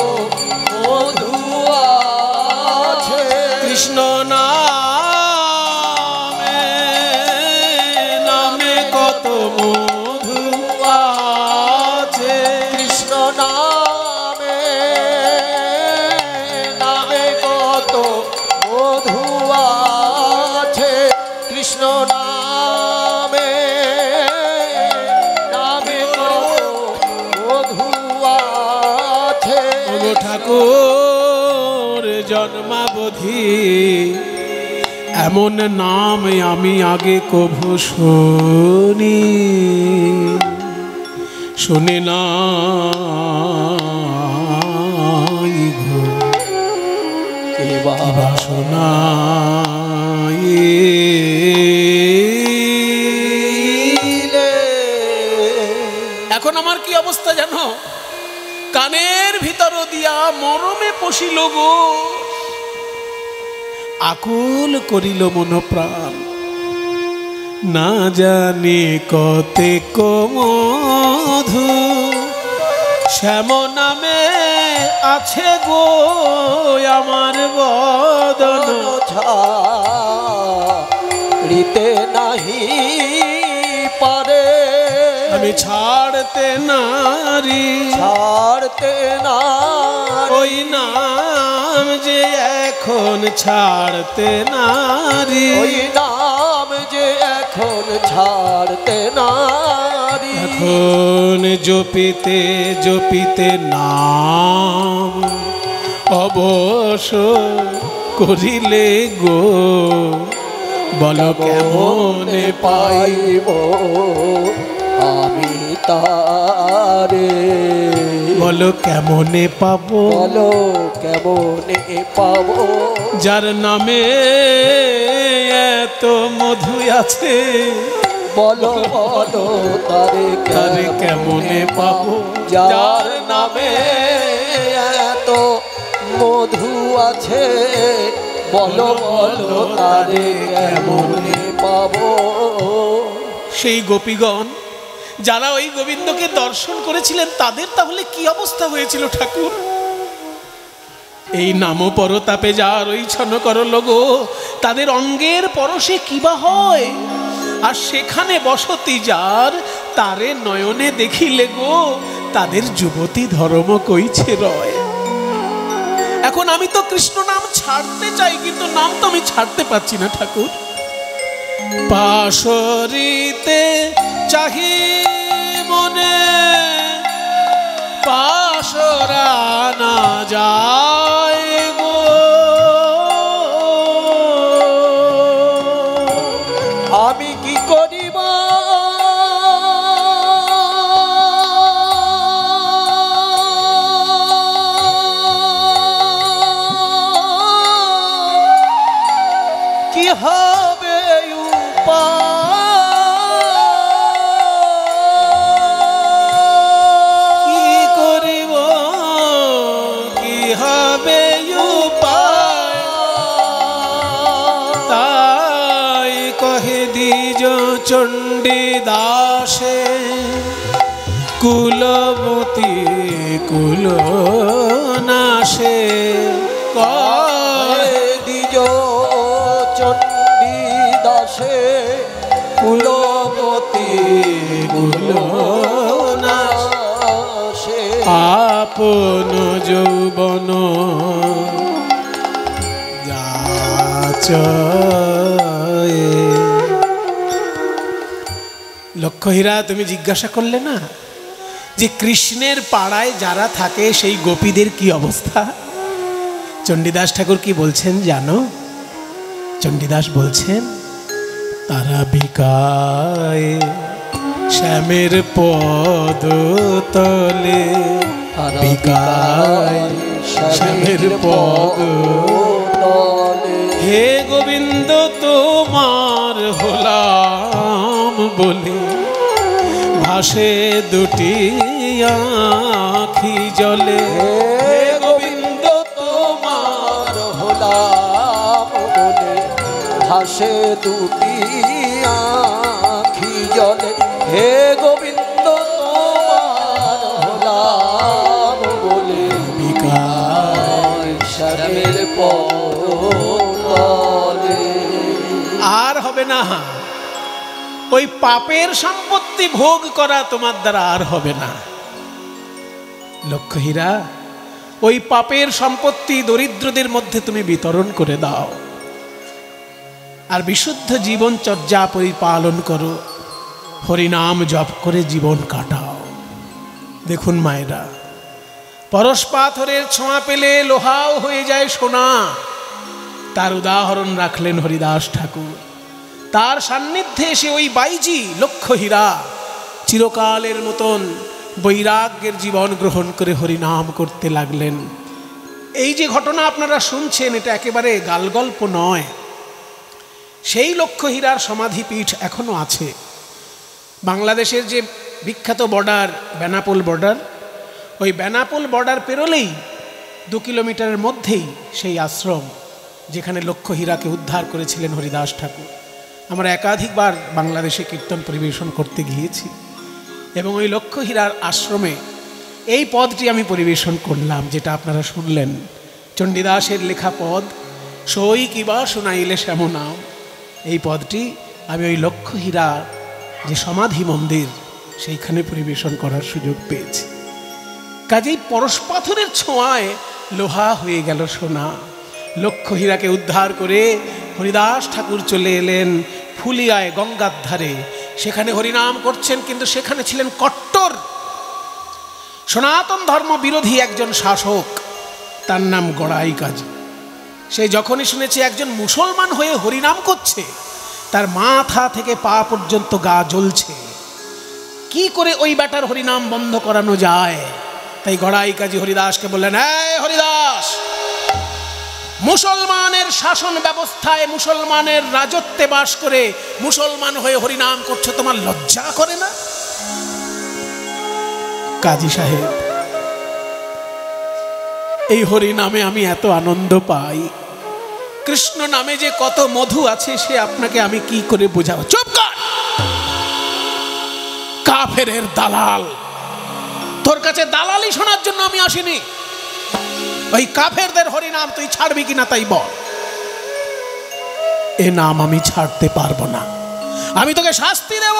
ঠাকুর জন্মাবধি এমন নাম আমি আগে কভু শুনি নাই গো, কে বা এখন আমার কি অবস্থা জানো? কানের ভিতর দিয়া মরমে পশিল গো, আকুল করিল মন প্রাণ, না জানি কতেক মধু শ্যাম নামে আছে গো আমার বদন, ছাড়িতে নাহি পারে, আমি ছাড়তে নারি, ছাড়তে না ওই নাম যে এখন ছাড়তে নারি, ওই নাম যে এখন ছাড়তে নারি, এখন জপিতে জপিতে নাম অবশ্য করিলে গো, বলো কেমনে পাইব আমি তারে, বলো কেমনে পাবো, বলো কেমনে পাবো, যার নামে এত মধু আছে, বলো বলো তারে কেমনে পাবো, যার নামে এত মধু আছে, বলো বলো তারে কেমনে পাবো। সেই গোপীগণ যারা ওই গোবিন্দকে দর্শন করেছিলেন তাদের তাহলে কি অবস্থা হয়েছিল ঠাকুর? এই নাম পরতাপে যার ওই ছন করল গো, তাদের অঙ্গের পরশে কিবা হয়, আর সেখানে বসতি যার তারে নয়নে দেখিলে গো, তাদের যুবতী ধর্ম কইছে রয়। এখন আমি তো কৃষ্ণ নাম ছাড়তে চাই, কিন্তু নাম তো আমি ছাড়তে পারছি না ঠাকুর। পাশরিতে চাহি মনে পাশরা না যায় গো, আমি কি করিব কি হবে কি করিব কি হবে উপায়, তাই কহে দ্বিজ চণ্ডী দাসে কুলবতী কুল নাশে, কয় দ্বিজ চণ্ডী দাসে কুলবতী কুল নাশে, আপন যৌবন যাচয়ে। লক্ষ্যহীরা, তুমি জিজ্ঞাসা করলে না যে কৃষ্ণের পাড়ায় যারা থাকে সেই গোপীদের কি অবস্থা? চণ্ডীদাস ঠাকুর কি বলছেন জানো? চণ্ডীদাস বলছেন, তারা বিকায় শ্যামের পদ তলে, বিকায় শ্যামের পদ তলে, হে গোবিন্দ তোমার হলাম বলে, ভাসে দুটি আখি জলে, হে গোবিন্দ তোমার হলাম বলে, ভাসে দুটি আখি জলে, হে গোবিন্দ তোমার হলাম বলে, বিকায় শ্যামের পদতলে। আর হবে না, ওই পাপের সম্পত্তি ভোগ করা তোমার দ্বারা আর হবে না। লক্ষ্যহীরা, ওই পাপের সম্পত্তি দরিদ্রদের মধ্যে তুমি বিতরণ করে দাও, আর বিশুদ্ধ জীবনচর্যা পরিপালন করো, হরিনাম জপ করে জীবন কাটাও। দেখুন মায়েরা, পরশ পাথরের ছোঁয়া পেলে লোহাও হয়ে যায় সোনা, তার উদাহরণ রাখলেন হরিদাস ঠাকুর। তার সান্নিধ্যে এসে ওই বাইজি লক্ষ হীরা চিরকালের মতন বৈরাগ্যের জীবন গ্রহণ করে হরিনাম করতে লাগলেন। এই যে ঘটনা আপনারা শুনছেন, এটা একেবারে গালগল্প নয়। সেই লক্ষ হীরার সমাধিপীঠ এখনো আছে। বাংলাদেশের যে বিখ্যাত বর্ডার বেনাপোল বর্ডার, ওই বেনাপোল বর্ডার পেরোলেই 2 কিলোমিটারের মধ্যেই সেই আশ্রম যেখানে লক্ষ হীরাকে উদ্ধার করেছিলেন হরিদাস ঠাকুর। আমরা একাধিকবার বাংলাদেশে কীর্তন পরিবেশন করতে গিয়েছি এবং ওই লক্ষ হীরার আশ্রমে এই পদটি আমি পরিবেশন করলাম, যেটা আপনারা শুনলেন। চণ্ডীদাসের লেখা পদ, সই কিবা শোনাইলে শ্যামনাম। এই পদটি আমি ওই লক্ষ হীরা যে সমাধি মন্দির সেইখানে পরিবেশন করার সুযোগ পেয়েছি। কাজেই পরশ পাথরের ছোঁয়ায় লোহা হয়ে গেল সোনা। লক্ষ হীরাকে উদ্ধার করে হরিদাস ঠাকুর চলে এলেন ফুলিয়ায় গঙ্গার ধারে। সেখানে হরিনাম করছেন, কিন্তু সেখানে ছিলেন কট্টর সনাতন ধর্ম বিরোধী একজন শাসক, তার নাম গড়াই কাজী। সে যখনই শুনেছে একজন মুসলমান হয়ে হরিনাম করছে, তার মাথা থেকে পা পর্যন্ত গা জ্বলছে। কি করে ওই ব্যাটার হরিনাম বন্ধ করানো যায়? তাই গড়াই কাজী হরিদাসকে বললেন, এই হরিদাস, মুসলমানের শাসন ব্যবস্থায়, মুসলমানের রাজত্বে বাস করে মুসলমান হয়ে হরিনাম করছো, তোমার লজ্জা করে না? কাজী সাহেব, এই হরি নামে আমি এত আনন্দ পাই, কৃষ্ণ নামে যে কত মধু আছে সে আপনাকে আমি কি করে বোঝাবো? চুপ কর, কাফেরের দালাল। তোর কাছে দালালি শোনার জন্য আমি আসিনি। ওই কাফেরদের হরিনাম তুই ছাড়বি কিনা তাই বল। এ নাম আমি ছাড়তে পারবো না, আমি তোকে শাস্তি দেব।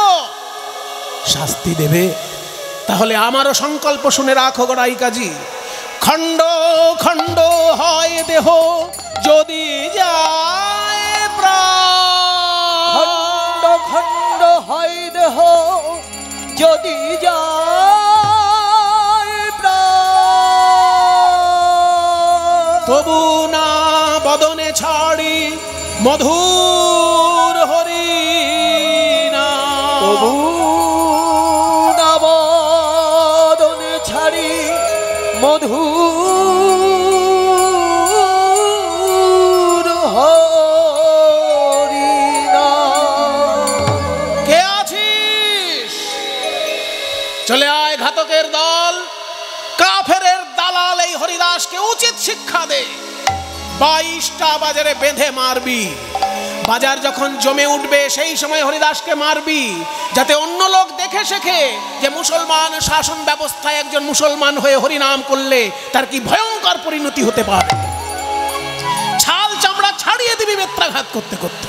শাস্তি দেবে? তাহলে আমারও সংকল্প শুনে রাখো গড়াই কাজী। খণ্ড খণ্ড হয় দেহ যদি যায় প্রাণ, খণ্ড খণ্ড হয় দেহ যদি যায় প্রাণ, তবু না বদনে ছাড়ি মধুর হরি নাম। তবু না বদনে ছাড়ি মধুর হরি নাম। কে আছিস? চলে আয় ঘাতকের দল, কাফেরের দালাল এই হরিদাসকে উচিত শিক্ষা দে। 22টা বাজারে বেঁধে মারবি। বাজার যখন জমে উঠবে সেই সময় হরিদাসকে মারবি, যাতে অন্য লোক দেখে শেখে যে মুসলমান শাসন ব্যবস্থায় একজন মুসলমান হয়ে হরিনাম করলে তার কি ভয়ঙ্কর পরিণতি হতে পারে। ছাল চামড়া ছাড়িয়ে দিবি বেত্রাঘাত করতে করতে।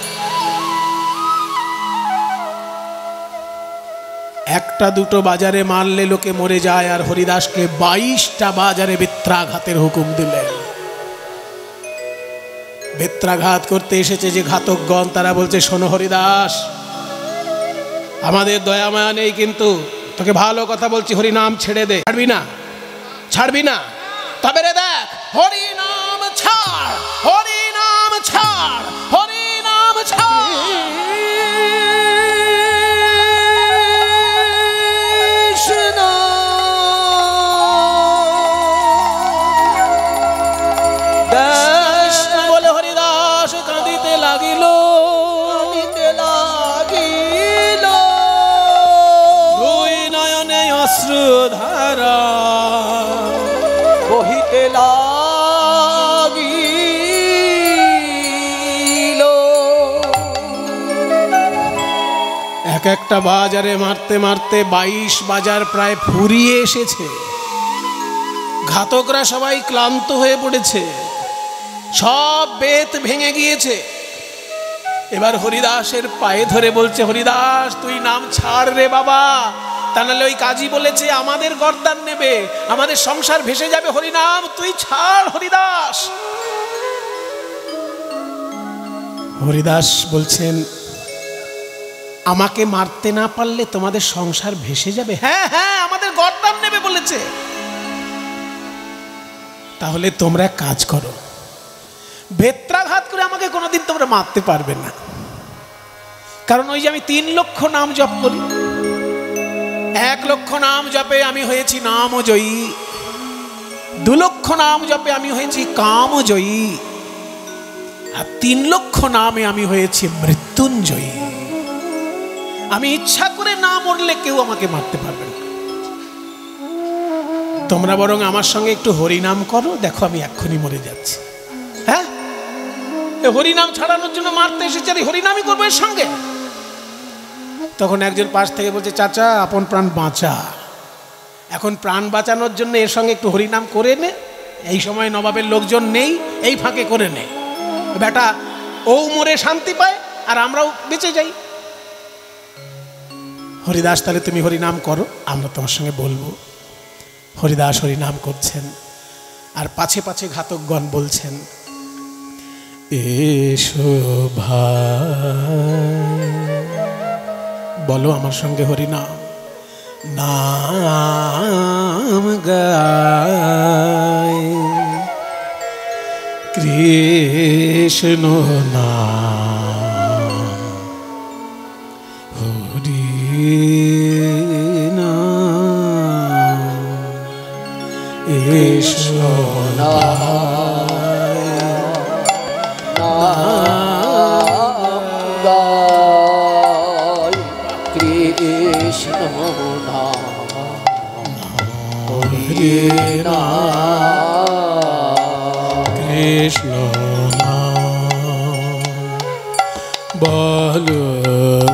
একটা দুটো বাজারে মারলে লোকে মরে যায়, আর হরিদাসকে 22টা বাজারে বেত্রাঘাতের হুকুম দিলেন। বেত্রাঘাত করতে এসেছে যে ঘাতকগণ, তারা বলছে, শোনো হরিদাস, আমাদের দয়া মায়া নেই, কিন্তু তোকে ভালো কথা বলছি, হরিনাম ছেড়ে দে। ছাড়বি না? ছাড়বি না? তবে রে দেখ, হরিনাম ছাড়, হরিনাম ছাড়, হরিনাম ছাড়। বলে হরিদাস কাঁদিতে লাগিল, দুই নয়নে অশ্রুধারা বহিতে লাগিল। এক একটা বাজারে মারতে মারতে 22 বাজার প্রায় ফুরিয়ে এসেছে। ঘাতকরা সবাই ক্লান্ত হয়ে পড়েছে, সব বেত ভেঙে গিয়েছে। এবার হরিদাসের পায়ে ধরে বলছে, হরিদাস তুই নাম ছাড় রে বাবা, তা নাহলে ওই কাজী বলেছে আমাদের গর্দান নেবে, আমাদের সংসার ভেসে যাবে। হরিনাম তুই ছাড় হরিদাস। হরিদাস বলছেন, আমাকে মারতে না পারলে তোমাদের সংসার ভেসে যাবে? হ্যাঁ হ্যাঁ, আমাদের গর্দান নেবে বলেছে। তাহলে তোমরা এক কাজ করো, বেত্রাঘাত করে আমাকে কোনোদিন তোমরা মারতে পারবে না। কারণ ওই যে আমি 3 লক্ষ নাম জপ করি, 1 লক্ষ নাম জপে আমি হয়েছি নামজয়ী, 2 লক্ষ নাম জপে আমি হয়েছি কামজয়ী, আর 3 লক্ষ নামে আমি হয়েছি মৃত্যুঞ্জয়ী। আমি ইচ্ছা করে না মরলে কেউ আমাকে মারতে পারবে না। তোমরা বরং আমার সঙ্গে একটু হরিনাম করো, দেখো আমি এক্ষুনি মরে যাচ্ছি। হ্যাঁ, হরিনাম ছাড়ানোর জন্য মারতে এসেছে, আর হরিনামই করবো এর সঙ্গে। তখন একজন পাশ থেকে বলছে, চাচা আপন প্রাণ বাঁচা, এখন প্রাণ বাঁচানোর জন্য এর সঙ্গে একটু হরিনাম করে নে, এই সময় নবাবের লোকজন নেই, এই ফাঁকে করে নে, বেটা ও মরে শান্তি পায় আর আমরাও বেঁচে যাই। হরিদাস তাহলে তুমি হরিনাম করো, আমরা তোমার সঙ্গে বলবো। হরিদাস হরিনাম করছেন, আর পাছে পাছে ঘাতকগণ বলছেন, এসো ভাই, বলো আমার সঙ্গে হরিনাম। নাম গায় কৃষ্ণ নাম, হরি নাম, এসো কৃষ্ণ কৃষ্ণ বল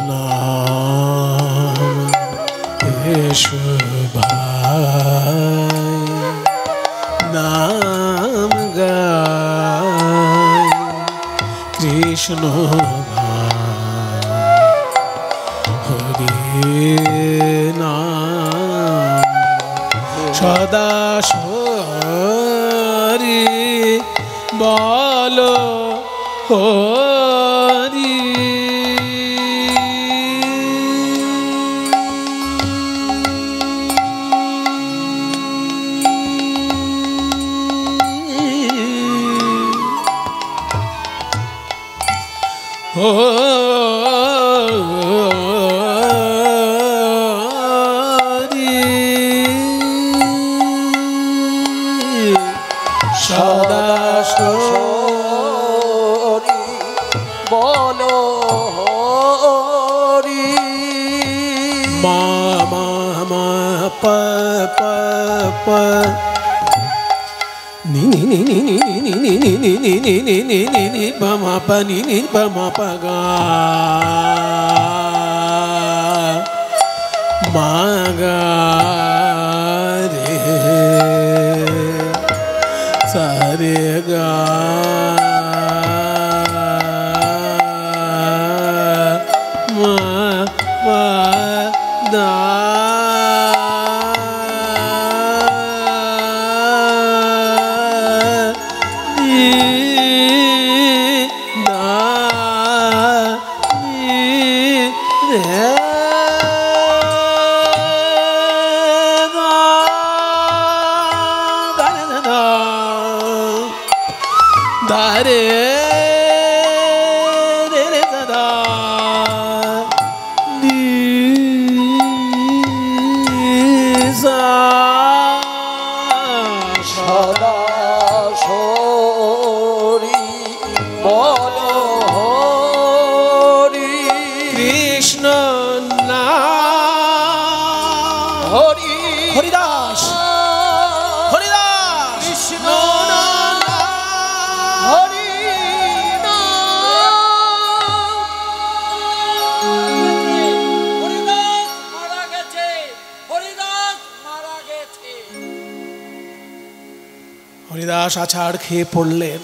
নাম, এসো ভাই নাম গায় কৃষ্ণ হরি নাম সদা হরি বলো হরি। সদা হরি বলো হরি। মা মা মা প প প নি নি নি নি নি নি নি নি নি নি নি নি নি নি নি প মা প নি নি প মা প গা মা গা রে সা রে গা মা পা দা রে রে রে সদা নি সা সদা হরি বলো হরি। কৃষ্ণ নাম হরি হরিদাস হরিদাস কৃষ্ণ নাম হরি হরিদাস মারা গেছে, হরিদাস মারা গেছে। হরিদাস আছাড় খেয়ে পড়লেন।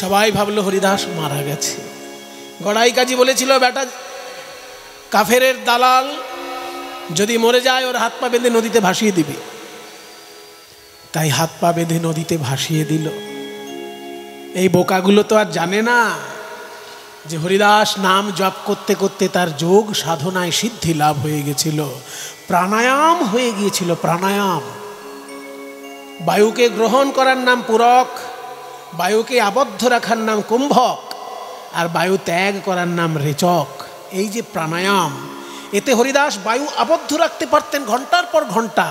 সবাই ভাবলো হরিদাস মারা গেছে। গড়াই কাজী বলেছিল, বেটা কাফেরের দালাল যদি মরে যায় ওর হাত পা বেঁধে নদীতে ভাসিয়ে দিবি। তাই হাত পা বেঁধে নদীতে ভাসিয়ে দিল। এই বোকাগুলো তো আর জানে না যে হরিদাস নাম জপ করতে করতে তার যোগ সাধনায় সিদ্ধি লাভ হয়ে গেছিল, প্রাণায়াম হয়ে গিয়েছিল। প্রাণায়াম বায়ুকে গ্রহণ করার নাম পূরক, বায়ুকে আবদ্ধ রাখার নাম কুম্ভক, আর বায়ু ত্যাগ করার নাম রেচক। এই যে প্রাণায়াম, এতে হরিদাস বায়ু আবদ্ধ রাখতে পারতেন ঘন্টার পর ঘন্টা,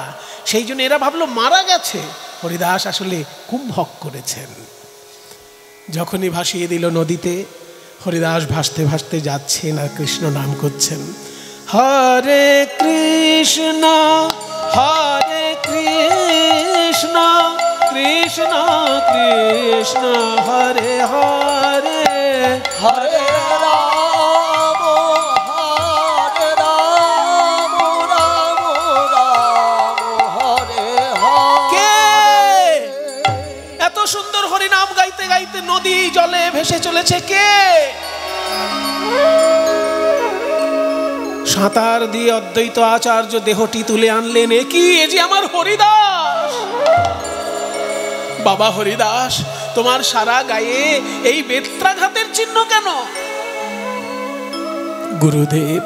সেই জন্য এরা ভাবলো মারা গেছে। হরিদাস আসলে কুম্ভক করেছেন। যখনই ভাসিয়ে দিল নদীতে, হরিদাস ভাসতে ভাসতে যাচ্ছেন আর কৃষ্ণ নাম করছেন, হরে কৃষ্ণ হরে কৃষ্ণ কৃষ্ণ কৃষ্ণ হরে হরে হরে রাম হরে রাম রাম রাম হরে হরে। কে এত সুন্দর হরিনাম গাইতে গাইতে নদী জলে ভেসে চলেছে? কে? সাঁতার দিয়ে অদ্বৈত আচার্য দেহটি তুলে আনলেন। এ কি? এ যে আমার হরিদাস। বাবা হরিদাস, তোমার সারা গায়ে এই বেত্রাঘাতের চিহ্ন কেন? গুরুদেব,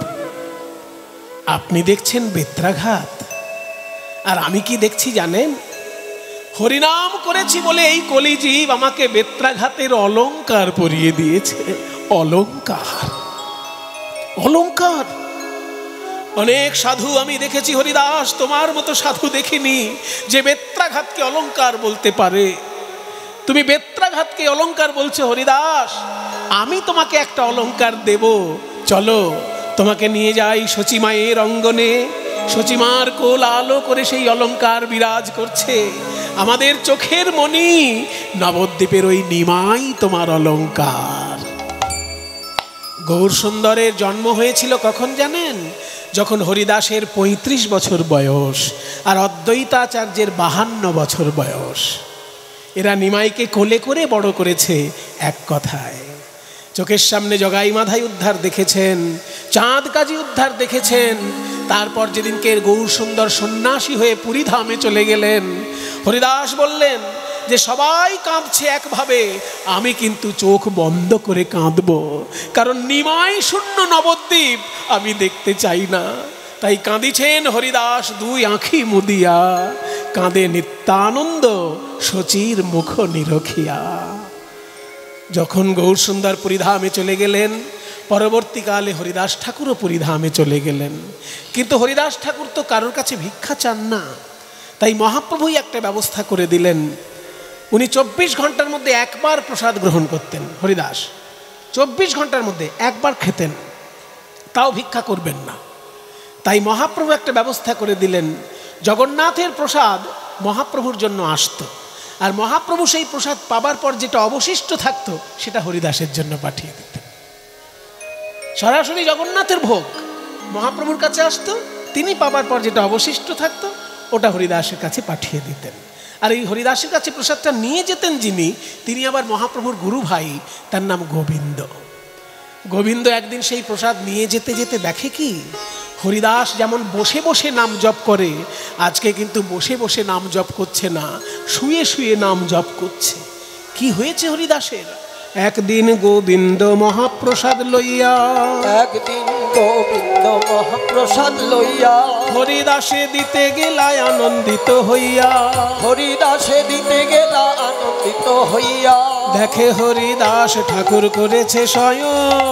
আপনি দেখছেন বেত্রাঘাত, আর আমি কি দেখছি জানেন? হরিনাম করেছি বলে এই কলিজীব আমাকে বেত্রাঘাতের অলংকার পরিয়ে দিয়েছে। অলংকার, অলংকার। অনেক সাধু আমি দেখেছি হরিদাস, তোমার মতো সাধু দেখিনি যে বেত্রাঘাতকে অলংকার বলতে পারে। তুমি বেত্রাঘাতকে অলংকার বলছো হরিদাস, আমি তোমাকে একটা অলংকার দেব। চলো তোমাকে নিয়ে যাই শচীমায়ের অঙ্গনে। শচীমার কোল আলো করে সেই অলংকার বিরাজ করছে। আমাদের চোখের মণি নবদ্বীপের ওই নিমাই তোমার অলংকার। গৌর সুন্দরের জন্ম হয়েছিল কখন জানেন? যখন হরিদাসের ৩৫ বছর বয়স আর অদ্বৈতাচার্যের ৫২ বছর বয়স। এরা নিমাইকে কোলে করে বড় করেছে। এক কথায় চোখের সামনে জগাই মাধাই উদ্ধার দেখেছেন, চাঁদ কাজী উদ্ধার দেখেছেন। তারপর যেদিনকে গৌর সুন্দর সন্ন্যাসী হয়ে পুরীধামে চলে গেলেন, হরিদাস বললেন যে সবাই কাঁদছে একভাবে, আমি কিন্তু চোখ বন্ধ করে কাঁদব, কারণ নিমাই শূন্য নবদ্বীপ আমি দেখতে চাই না। তাই কাঁদিছেন হরিদাস দুই আঁখি মুদিয়া, কাঁদে নিত্যানন্দ শচীর মুখ নিরখিয়া। যখন গৌর সুন্দর পুরীধামে চলে গেলেন, পরবর্তীকালে হরিদাস ঠাকুরও পুরীধামে চলে গেলেন। কিন্তু হরিদাস ঠাকুর তো কারোর কাছে ভিক্ষা চান না, তাই মহাপ্রভুই একটা ব্যবস্থা করে দিলেন। উনি ২৪ ঘন্টার মধ্যে একবার প্রসাদ গ্রহণ করতেন। হরিদাস ২৪ ঘন্টার মধ্যে একবার খেতেন, তাও ভিক্ষা করবেন না। তাই মহাপ্রভু একটা ব্যবস্থা করে দিলেন, জগন্নাথের প্রসাদ মহাপ্রভুর জন্য আসতো, আর মহাপ্রভু সেই প্রসাদ পাবার পর যেটা অবশিষ্ট থাকতো সেটা হরিদাসের জন্য পাঠিয়ে দিতেন। সরাসরি জগন্নাথের ভোগ মহাপ্রভুর কাছে আসতো, তিনি পাবার পর যেটা অবশিষ্ট থাকতো ওটা হরিদাসের কাছে পাঠিয়ে দিতেন। আর এই হরিদাসের কাছে প্রসাদটা নিয়ে যেতেন যিনি, তিনি আবার মহাপ্রভুর গুরু ভাই, তার নাম গোবিন্দ। গোবিন্দ একদিন সেই প্রসাদ নিয়ে যেতে যেতে দেখে কি, হরিদাস যেমন বসে বসে নাম জপ করে, আজকে কিন্তু বসে বসে নাম জপ করছে না, শুয়ে শুয়ে নাম জপ করছে। কি হয়েছে হরিদাসের? একদিন গোবিন্দ মহাপ্রসাদ লইয়া, একদিন গোবিন্দ মহাপ্রসাদ লইয়া, হরিদাসে দিতে গেলা আনন্দিত হইয়া, হরিদাসে দিতে গেলা আনন্দিত হইয়া, দেখে হরিদাস ঠাকুর করেছে শয়ন,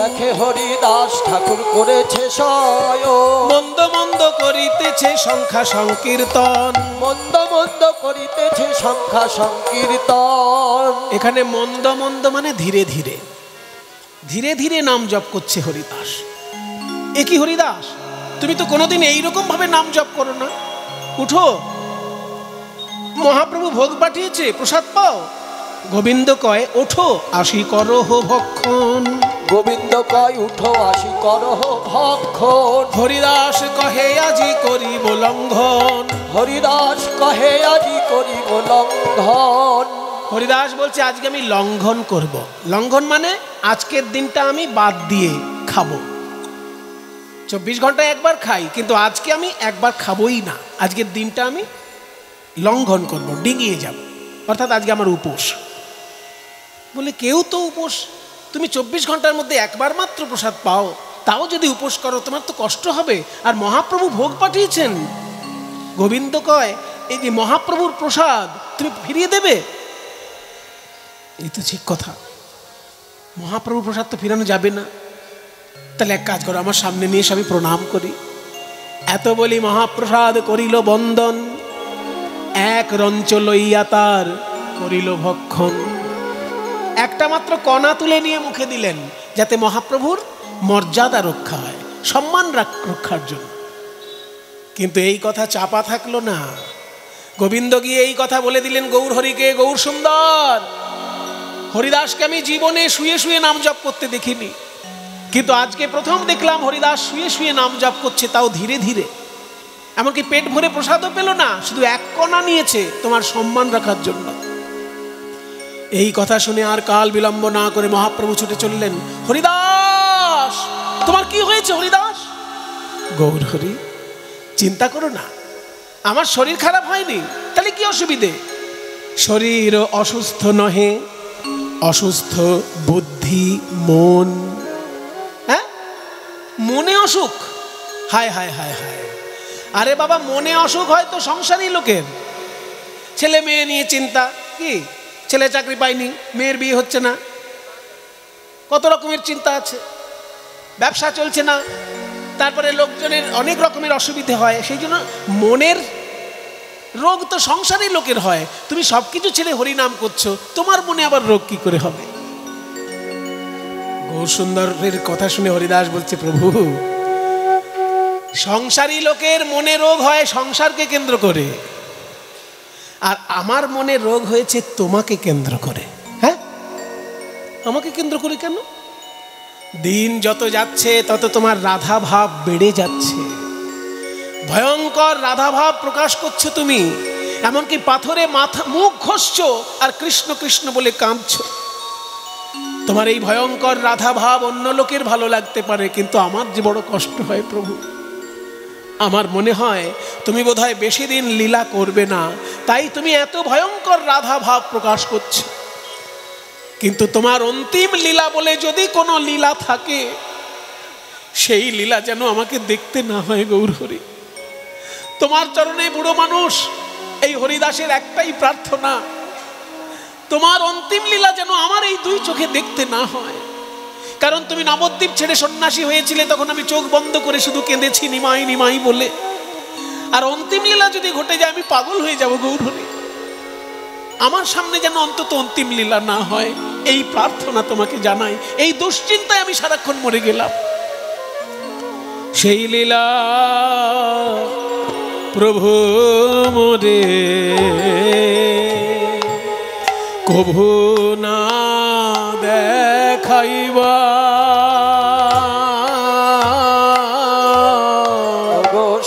দেখে হরিদাস ঠাকুর করেছে শয়ন, মন্দ মন্দ করিতেছে সংখ্যা সংকীর্তন, মন্দ মন্দ করিতেছে সংখ্যা সংকীর্তন। এখানে মন্দ মন্দ মানে ধীরে ধীরে ধীরে ধীরে নাম জপ করছে হরিদাস। এ কি হরিদাস, তুমি তো কোনোদিন এইরকম ভাবে নাম জপ করো না, উঠো, মহাপ্রভু ভোগ পাঠিয়েছে, প্রসাদ পাও। গোবিন্দ কয় ওঠো আসি করহ ভক্ষণ, গোবিন্দ কয় উঠো আসি করহ ভক্ষণ, হরিদাস কহে আজি করিব লঙ্ঘন, হরিদাস কহে আজি করিব লঙ্ঘন। হরিদাস বলছে আজকে আমি লঙ্ঘন করব। লঙ্ঘন মানে আজকের দিনটা আমি বাদ দিয়ে খাবো। ২৪ ঘন্টায় একবার খাই, কিন্তু আজকে আমি একবার খাবোই না, আজকের দিনটা আমি লঙ্ঘন করব, ডিঙিয়ে যাব, অর্থাৎ আজকে আমার উপোস। বলে কেউ তো উপোস, তুমি ২৪ ঘন্টার মধ্যে একবার মাত্র প্রসাদ পাও, তাও যদি উপোস করো তোমার তো কষ্ট হবে, আর মহাপ্রভু ভোগ পাঠিয়েছেন। গোবিন্দ কয় এই যে মহাপ্রভুর প্রসাদ তুমি ফিরিয়ে দেবে? এই তো ঠিক কথা, মহাপ্রভুর প্রসাদ তো ফিরানো যাবে না। তাহলে এক কাজ করো, আমার সামনে নিয়ে এসে আমি প্রণাম করি। এত বলি মহাপ্রসাদ করিল বন্দন, এক রঞ্চ লইয়া তার করিল ভক্ষণ। একটা মাত্র কণা তুলে নিয়ে মুখে দিলেন, যাতে মহাপ্রভুর মর্যাদা রক্ষা হয়, সম্মান রক্ষার জন্য। কিন্তু এই কথা চাপা থাকলো না। গোবিন্দ গিয়ে এই কথা বলে দিলেন গৌর হরিকে, গৌর সুন্দর, হরিদাসকে আমি জীবনে শুয়ে শুয়ে নাম জপ করতে দেখিনি, কিন্তু আজকে প্রথম দেখলাম হরিদাস শুয়ে শুয়ে নাম জপ করছে, তাও ধীরে ধীরে। এমনকি পেট ভরে প্রসাদও পেল না, শুধু এক কণা নিয়েছে তোমার সম্মান রাখার জন্য। এই কথা শুনে আর কাল বিলম্ব না করে মহাপ্রভু ছুটে চললেন, হরিদাস তোমার কি হয়েছে হরিদাস? গৌর হরি, চিন্তা করো না, আমার শরীর খারাপ হয়নি, তাহলে কি অসুবিধে? শরীর অসুস্থ নহে, অসুস্থ বুদ্ধি মন। হ্যাঁ, মনে অসুখ? হায় হায় হায় হায়। আরে বাবা, মনে অসুখ হয় তো সংসারী লোকের, ছেলে মেয়ে নিয়ে চিন্তা। কি, ছেলে চাকরি পায়নি, মেয়ের বিয়ে হচ্ছে না, কত রকমের চিন্তা আছে, ব্যবসা চলছে না, তারপরে লোকজনের অনেক রকমের অসুবিধে হয়। সেই জন্য মনের রোগ তো সংসারী লোকের হয়। তুমি সবকিছু ছেড়ে হরিনাম করছো, তোমার মনে আবার রোগ কি করে হবে? গৌর সুন্দরের কথা শুনে হরিদাস বলছে, প্রভু, সংসারী লোকের মনে রোগ হয় সংসারকে কেন্দ্র করে, আর আমার মনে রোগ হয়েছে তোমাকে কেন্দ্র করে। হ্যাঁ, আমাকে কেন্দ্র করে কেন? দিন যত যাচ্ছে তত তোমার রাধা ভাব বেড়ে যাচ্ছে, ভয়ঙ্কর রাধা ভাব প্রকাশ করছো তুমি। এমনকি পাথরে মাথা মুখ ঘষছো আর কৃষ্ণ কৃষ্ণ বলে কাঁদছো। তোমার এই ভয়ঙ্কর রাধা ভাব অন্য লোকের ভালো লাগতে পারে, কিন্তু আমার যে বড় কষ্ট হয় প্রভু। আমার মনে হয় তুমি বোধহয় বেশি দিন লীলা করবে না, তাই তুমি এত ভয়ঙ্কর রাধা ভাব প্রকাশ করছো। কিন্তু তোমার অন্তিম লীলা বলে যদি কোনো লীলা থাকে, সেই লীলা যেন আমাকে দেখতে না হয় গৌর হরি। তোমার চরণে বুড়ো মানুষ, এই হরিদাসের একটাই প্রার্থনা, তোমার অন্তিম লীলা যেন আমার এই দুই চোখে দেখতে না হয়। কারণ তুমি নবদ্বীপ ছেড়ে সন্ন্যাসী হয়েছিলে, তখন আমি চোখ বন্ধ করে শুধু কেঁদেছি নিমাই নিমাই বলে। আর অন্তিম লীলা যদি ঘটে যায় আমি পাগল হয়ে যাব গৌর হরি। আমার সামনে যেন অন্তত অন্তিম লীলা না হয়, এই প্রার্থনা তোমাকে জানাই। এই দুশ্চিন্তায় আমি সারাক্ষণ মরে গেলাম। সেই লীলা প্রভু মোরে কভু না দেখাইবা,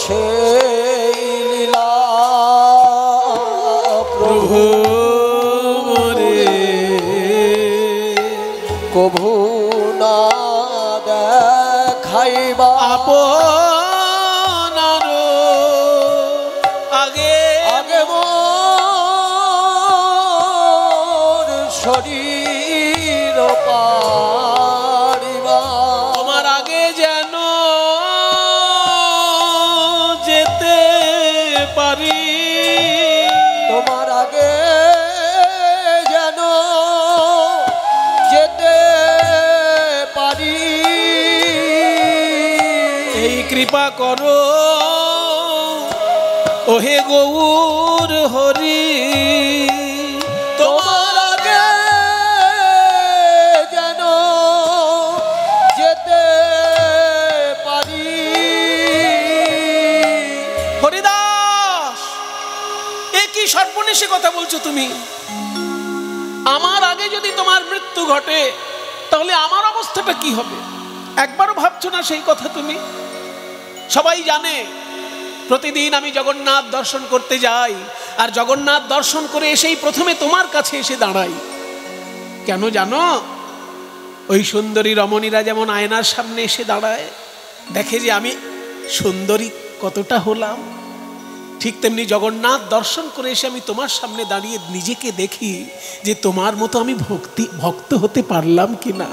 সেই লীলা প্রভু মোরে কভু না দেখাইবা। আপনার আগে আগে মোর শরীর পারিবা, তোমার আগে যেন যেতে পারি, তোমার আগে যেন যেতে পারি। এই কৃপা করো ওহে গৌর হরি, তোমার আগে যেন যেতে পারি। হরিদাস, এ কি সর্বনেশে কথা বলছো তুমি? আমার আগে যদি তোমার মৃত্যু ঘটে, তাহলে আমার অবস্থাটা কি হবে? একবারও ভাবছো না সেই কথা তুমি? সবাই জানে প্রতিদিন আমি জগন্নাথ দর্শন করতে যাই, আর জগন্নাথ দর্শন করে এসেই প্রথমে তোমার কাছে এসে দাঁড়াই। কেন জানো? ওই সুন্দরী রমণীরা যেমন আয়নার সামনে এসে দাঁড়ায়, দেখে যে আমি সুন্দরী কতটা হলাম, ঠিক তেমনি জগন্নাথ দর্শন করে এসে আমি তোমার সামনে দাঁড়িয়ে নিজেকে দেখি যে তোমার মতো আমি ভক্ত হতে পারলাম কিনা,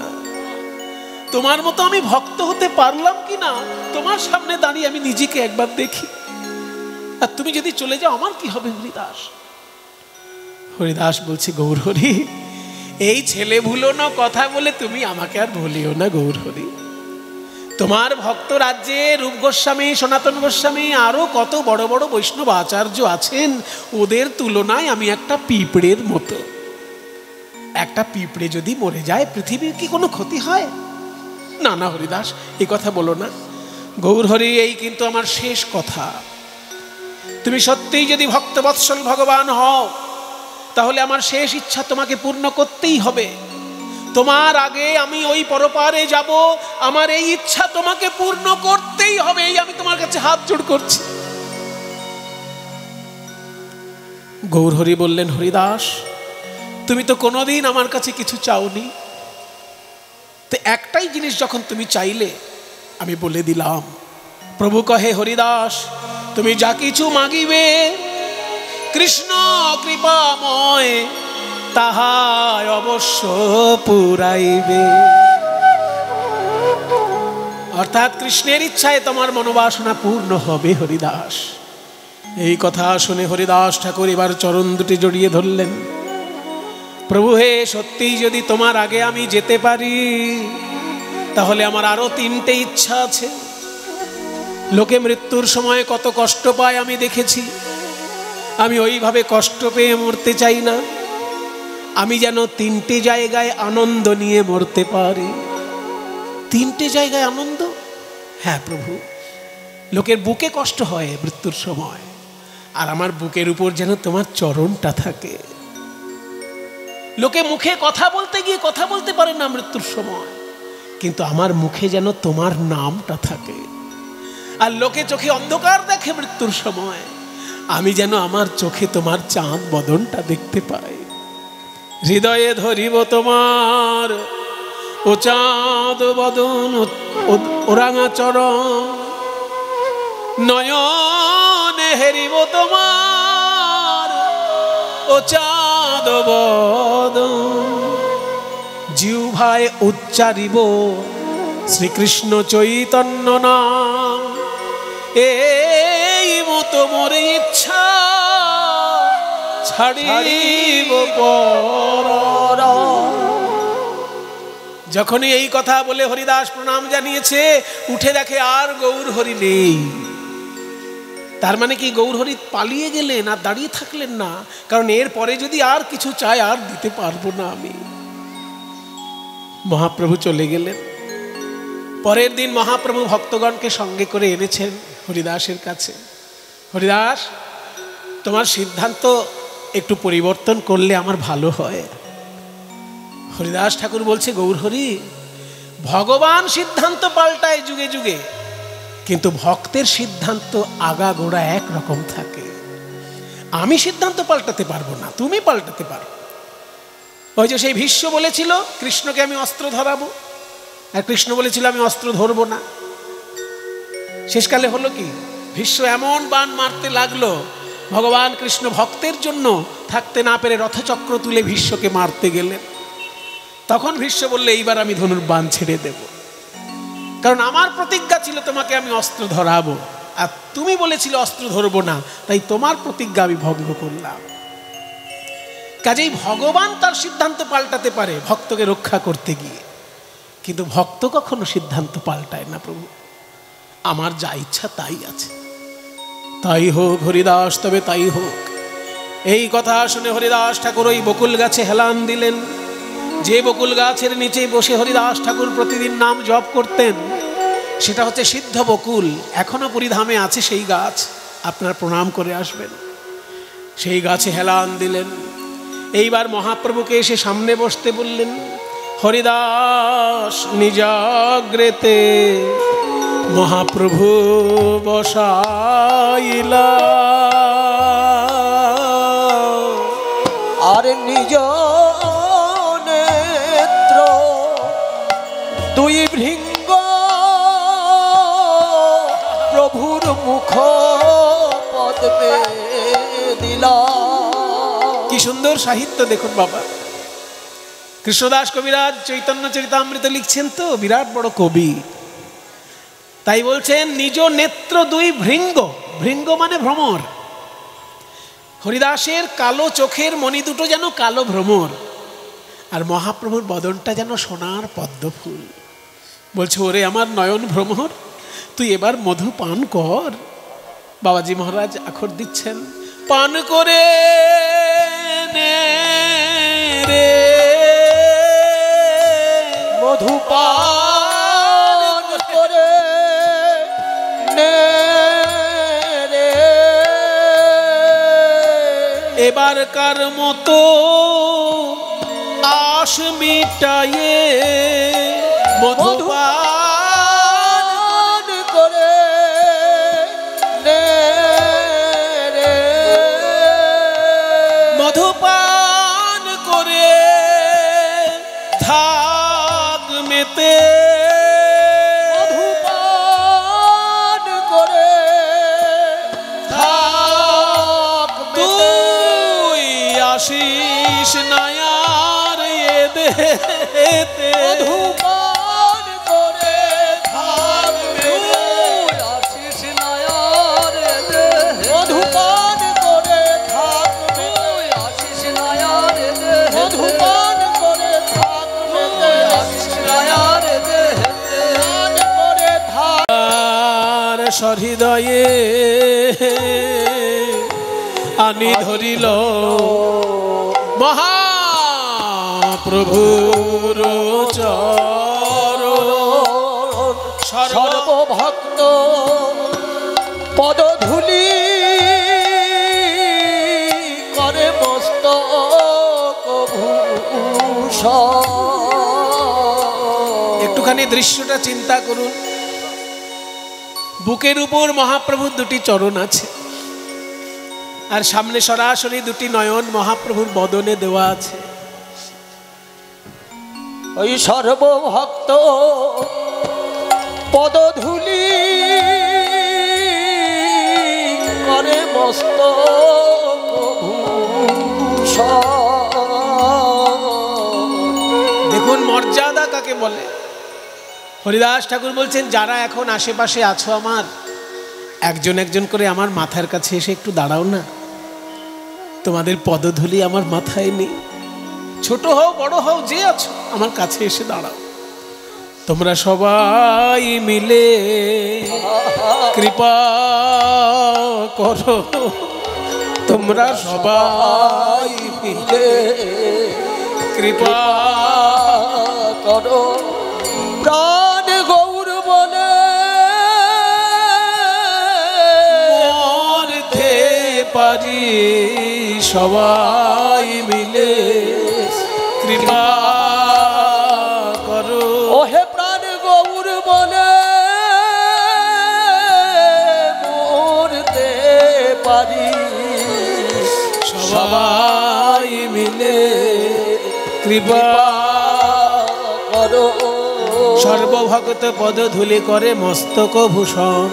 তোমার মতো আমি ভক্ত হতে পারলাম কিনা। তোমার সামনে দাঁড়িয়ে আমি নিজেকে একবার দেখি। আর তুমি যদি চলে যাও আমার কি হবে হরিদাস? হরিদাস বলছে, গৌরহরি, এই ছেলে ভুলোনো কথা বলে তুমি আমাকে আর ভুলিও না গৌরহরি। তোমার ভক্ত রাজ্যে রূপ গোস্বামী, সনাতন গোস্বামী, আরো কত বড় বড় বৈষ্ণব আচার্য আছেন, ওদের তুলনায় আমি একটা পিঁপড়ের মতো। একটা পিঁপড়ে যদি মরে যায় পৃথিবীর কি কোনো ক্ষতি হয়? না না হরিদাস, এই কথা বলো না গৌরহরি, এই কিন্তু আমার শেষ কথা। তুমি সত্যিই যদি ভক্তবৎসল ভগবান হও, তাহলে আমার শেষ ইচ্ছা তোমাকে পূর্ণ করতেই হবে। তোমার আগে আমি ওই পরপারে যাব, আমার এই ইচ্ছা তোমাকে পূর্ণ করতেই হবে। এই আমি তোমার কাছে হাত জোড় করছি। গৌরহরি বললেন, হরিদাস, তুমি তো কোনোদিন আমার কাছে কিছু চাওনি, তো একটাই জিনিস যখন তুমি চাইলে আমি বলে দিলাম। প্রভু কহে, হরিদাস, তুমি যা কিছু মাগিবে কৃষ্ণ কৃপাময় তাহাই অবশ্য পুরাইবে। অর্থাৎ কৃষ্ণের ইচ্ছায় তোমার মনোবাসনা পূর্ণ হবে হরিদাস। এই কথা শুনে হরিদাস ঠাকুর এবার চরণ দুটি জড়িয়ে ধরলেন। প্রভু হে, সত্যিই যদি তোমার আগে আমি যেতে পারি, তাহলে আমার আরো 3টে ইচ্ছা আছে। লোকে মৃত্যুর সময় কত কষ্ট পায় আমি দেখেছি, আমি ওইভাবে কষ্ট পেয়ে মরতে চাই না। আমি যেন 3টে জায়গায় আনন্দ নিয়ে মরতে পারি। 3টে জায়গায় আনন্দ? হ্যাঁ প্রভু, লোকের বুকে কষ্ট হয় মৃত্যুর সময়, আর আমার বুকের উপর যেন তোমার চরণটা থাকে। লোকে মুখে কথা বলতে গিয়ে কথা বলতে পারে না মৃত্যুর সময়, কিন্তু আমার মুখে যেন তোমার নামটা থাকে। আর লোকে চোখে অন্ধকার দেখে মৃত্যুর সময়, আমি যেন আমার চোখে তোমার চাঁদ বদনটা দেখতে পাই। হৃদয়ে ধরিব তোমার ও চাঁদ বদন, ও রাঙা চরণ, নয়নে হেরিব তোমার ও চাঁদ বদন, জিহ্বায় উচ্চারিব শ্রীকৃষ্ণ চৈতন্য নাম। এই মতো মোর ইচ্ছা ছাড়িব পর। যখনই এই কথা বলে হরিদাস প্রণাম জানিয়েছে, উঠে দেখে আর গৌরহরি নেই। তার মানে কি গৌরহরি পালিয়ে গেলেন, আর দাঁড়িয়ে থাকলেন না? কারণ এর পরে যদি আর কিছু চাই আর দিতে পারবো না আমি। মহাপ্রভু চলে গেলেন। পরের দিন মহাপ্রভু ভক্তগণকে সঙ্গে করে এনেছেন হরিদাসের কাছে। হরিদাস, তোমার সিদ্ধান্ত একটু পরিবর্তন করলে আমার ভালো হয়। হরিদাস ঠাকুর বলছে, গৌরহরি, ভগবান সিদ্ধান্ত পাল্টায় যুগে যুগে, কিন্তু ভক্তের সিদ্ধান্ত আগাগোড়া একরকম থাকে। আমি সিদ্ধান্ত পাল্টাতে পারবো না, তুমি পাল্টাতে পারো। ওই যে সেই ভীষ্ম বলেছিল কৃষ্ণকে আমি অস্ত্র ধরাবো, আর কৃষ্ণ বলেছিল আমি অস্ত্র ধরবো না। শেষকালে হলো কি, ভীষ্ম এমন বাণ মারতে লাগলো, ভগবান কৃষ্ণ ভক্তের জন্য থাকতে না পেরে রথচক্র তুলে ভীষ্মকে মারতে গেলেন। তখন ভীষ্ম বললে, এইবার আমি ধনুর্বাণ ছেড়ে দেব, কারণ আমার প্রতিজ্ঞা ছিল তোমাকে আমি অস্ত্র ধরাবো, আর তুমি বলেছিলে অস্ত্র ধরবো না, তাই তোমার প্রতিজ্ঞা আমি ভঙ্গ করলাম। কাজেই ভগবান তার সিদ্ধান্ত পাল্টাতে পারে ভক্তকে রক্ষা করতে গিয়ে, কিন্তু ভক্ত কখনো সিদ্ধান্ত পাল্টায় না। প্রভু, আমার যা ইচ্ছা তাই আছে, তাই হোক হরিদাস, তবে তাই হোক। এই কথা শুনে হরিদাস ঠাকুর ওই বকুল গাছে হেলান দিলেন। যে বকুল গাছের নিচে বসে হরিদাস ঠাকুর প্রতিদিন নাম জপ করতেন, সেটা হচ্ছে সিদ্ধ বকুল। এখনো পুরীধামে আছে সেই গাছ, আপনারা প্রণাম করে আসবেন। সেই গাছে হেলান দিলেন। এইবার মহাপ্রভুকে এসে সামনে বসতে বললেন। হরিদাস নিজাগ্রেতে মহাপ্রভু বসাইলা, আর নিজ নেত্র দুই ভৃঙ্গ প্রভুর মুখ পদ্মে দিলা। কি সুন্দর সাহিত্য দেখুন বাবা। কৃষ্ণদাস কবিরাজ চৈতন্য চরিতামৃত লিখছেন তো, বিরাট বড় কবি। তাই বলছেন নিজ নেত্র দুই ভৃঙ্গ, ভৃঙ্গ মানে ভ্রমর। হরিদাসের কালো চোখের মণি দুটো যেন কালো ভ্রমর, আর মহাপ্রভুর বদনটা যেন সোনার পদ্ম ফুল। বলছে, ওরে আমার নয়ন ভ্রমর, তুই এবার মধু পান কর। বাবাজি মহারাজ আখর দিচ্ছেন, পান করে নে রে মধু পান করে নে রে, এবারকার মতো আশ মিটায়ে মধু পান করে নে রে, মধু পান করে থাক মেতে, মধু পান করে থাক মেতে, তুই আশিস নায়ার এ দেতে, মধু পান করে থাক মেতে, আশিস নায়ার দে, মধু পান করে থাক মেতে, আশিস নায়ার দে, মধু পান করে থাক মেতে, আশিস নায়ার দে, পান করে থাক। আর সহৃদয়ে আনি ধরিল মহাপ্রভুর চরণ, সর্বভক্ত পদধূলি করে মস্তক ভূষণ। একটুখানি দৃশ্যটা চিন্তা করুন। বুকের উপর মহাপ্রভুর দুটি চরণ আছে, আর সামনে সরাসরি দুটি নয়ন মহাপ্রভুর বদনে দেওয়া আছে। ওই সর্বভক্ত পদধূলি করে মস্তক ভূষণ। দেখুন মর্যাদা কাকে বলে। হরিদাস ঠাকুর বলছেন, যারা এখন আশেপাশে আছো আমার, একজন একজন করে আমার মাথার কাছে এসে একটু দাঁড়াও না। তোমাদের পদধূলি আমার মাথায় নেই। ছোট হও বড় হও যে আছো, আমার কাছে এসে দাঁড়াও। তোমরা সবাই মিলে কৃপা করো, তোমরা সবাই মিলে কৃপা করো। প্রাণ গৌর বলে মরতে পারি, সবাই মিলে কৃপা করো। ওহে প্রাণ গৌর বলে মরতে পারি, সবাই মিলে কৃপা করো। সর্বভক্ত পদধূলি করে মস্তক ভূষণ।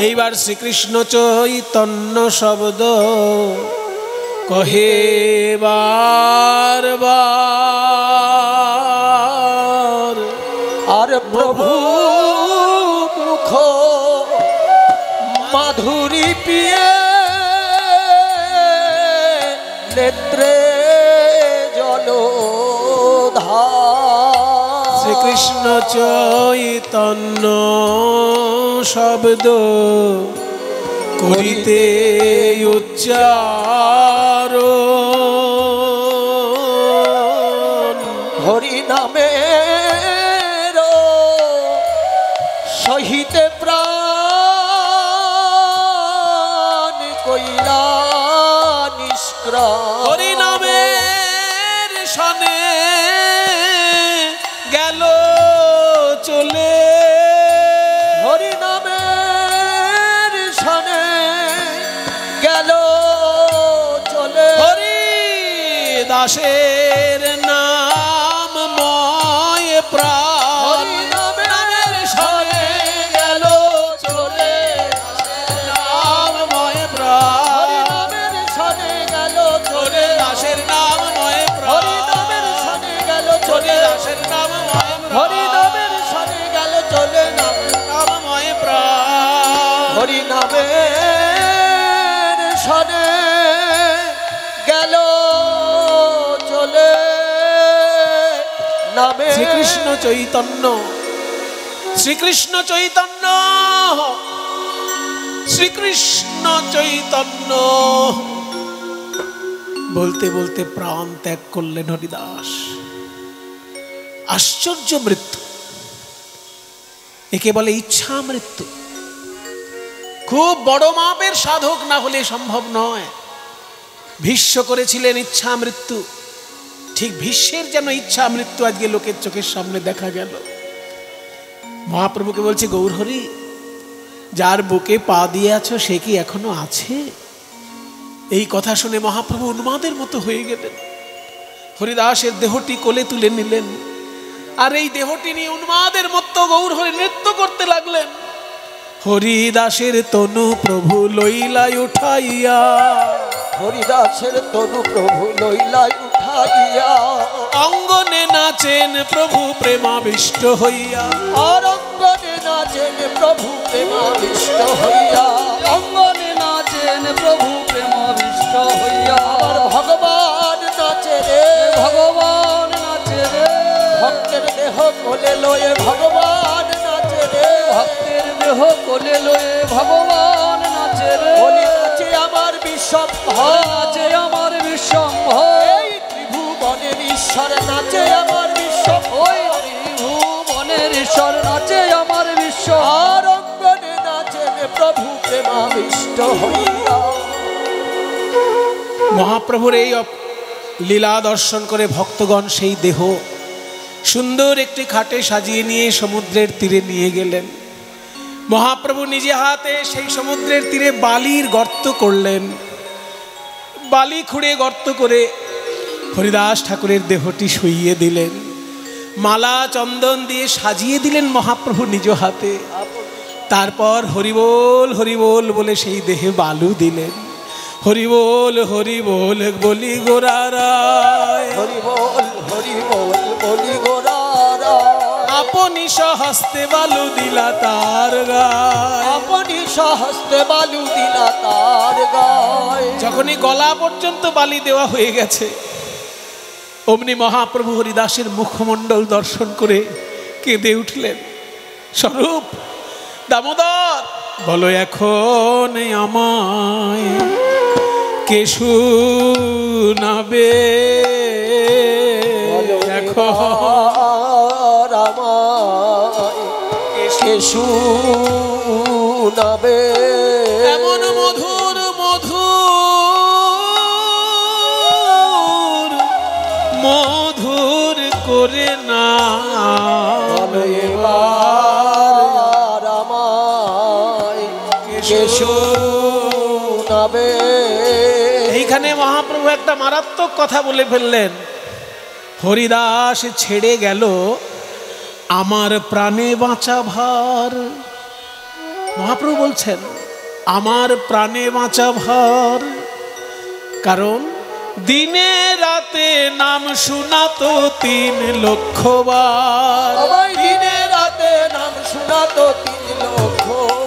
এইবার শ্রীকৃষ্ণ চৈতন্য শব্দ কহে বারবার, আর প্রভু মুখ মাধুরী পিয়ে নেত্রে জলধার। শ্রীকৃষ্ণ চৈতন্য শব্দ করিতে উচ্চারণ, হরি নামের সহিতে প্রাণ কইলা নিষ্ক্রাম। হরি নামের সনে গেল চলে, হরি নামের সনে গেল চলে। হরি দাসের নাম ময় প্রাণ, হরি নামের সনে গেল চলে, নাম ময় প্রাণ, হরি নামের সনে গেল চলে, দাসের নাম ময় হরি প্রাণ, নামের সনে গেল হরি চলে, দাসের নাম ময় প্রাণ, হরি নামের সনে গেল চলে না, নাম ময় প্রাণ, হরি নামের সনে গেল চলে নামে শ্রীকৃষ্ণ চৈতন্য, শ্রীকৃষ্ণ চৈতন্য, শ্রীকৃষ্ণ চৈতন্য বলতে বলতে প্রাণ ত্যাগ করলেন হরিদাস। আশ্চর্য মৃত্যু, একে বলে ইচ্ছা মৃত্যু। খুব বড় মাপের সাধক না হলে সম্ভব নয়। ভীষ্ম করেছিলেন ইচ্ছা মৃত্যু, ঠিক ভীষ্মের যেন ইচ্ছা মৃত্যু আজকে লোকের চোখের সামনে দেখা গেল। মহাপ্রভুকে বলছে, গৌরহরি, যার বুকে পা দিয়ে আছো সে কি এখনো আছে? এই কথা শুনে মহাপ্রভু উন্মাদের মতো হয়ে গেলেন। হরিদাসের দেহটি কোলে তুলে নিলেন, আর এই দেহটি নিয়ে উন্মাদের মতো গৌরহরি নৃত্য করতে লাগলেন। হরিদাসের তনু প্রভু লইলাই উঠাইয়া, হরিদাসের তনু প্রভু লইলাই উঠাইয়া, অঙ্গনে নাচেন প্রভু প্রেমাবিষ্ট হইয়া। আর অঙ্গনে নাচেন প্রভু প্রেমাবিষ্ট হইয়া, অঙ্গনে নাচেন প্রভু প্রেমাবিষ্ট হইয়া। আর ভগবান নাচে রে, ভগবান নাচে রে, ভক্তের দেহ কোলে লয়ে ভগবান নাচে রে, ভক্তের দেহ কোলে লয়ে ভগবান নাচে রে। বলি নাচে আমার বিশ্বম্ভর, নাচে আমার বিশ্বম্ভর, এই ত্রিভুবনের ঈশ্বর নাচে আমার বিশ্বম্ভর, ওই ত্রিভুবনের ঈশ্বর নাচে আমার বিশ্ব। আর অঙ্গনে নাচেন প্রভু প্রেমাবিষ্ট হইয়া। মহাপ্রভুর এই লীলা দর্শন করে ভক্তগণ সেই দেহ সুন্দর একটি খাটে সাজিয়ে নিয়ে সমুদ্রের তীরে নিয়ে গেলেন। মহাপ্রভু নিজে হাতে সেই সমুদ্রের তীরে বালির গর্ত করলেন। বালি খুঁড়ে গর্ত করে হরিদাস ঠাকুরের দেহটি শুইয়ে দিলেন। মালা চন্দন দিয়ে সাজিয়ে দিলেন মহাপ্রভু নিজ হাতে। তারপর হরিবোল হরিবোল বলে সেই দেহে বালু দিলেন। হরিবোল হরিবোল বলি গোরারায়, হরিবোল হরিবোল বলি গোরার, আপনি সহস্তে বালু দিলা তার গায়। আপনি সহস্তে বালু দিলা তার গায়। যখনই গলা পর্যন্ত বালি দেওয়া হয়ে গেছে, অমনি মহাপ্রভু হরিদাসের মুখমণ্ডল দর্শন করে কেঁদে উঠলেন। স্বরূপ দামোদর, বলো এখন আমায় কে শুনাবে? আর আমায় কে শুনাবে? এমন মধুর মধুর মধুর করে না এবার আমায় কে শুনাবে? এইখানে মহাপ্রভু একটা মারাত্মক কথা বলে ফেললেন। হরিদাস ছেড়ে গেল আমার প্রাণে বাঁচা ভার। মহাপ্রভু বলছেন আমার প্রাণে বাঁচা ভার, কারণ দিনে রাতে নাম শোনাতো 3 লক্ষ বার। আমায় দিনে রাতে নাম শোনাতো 3 লক্ষ।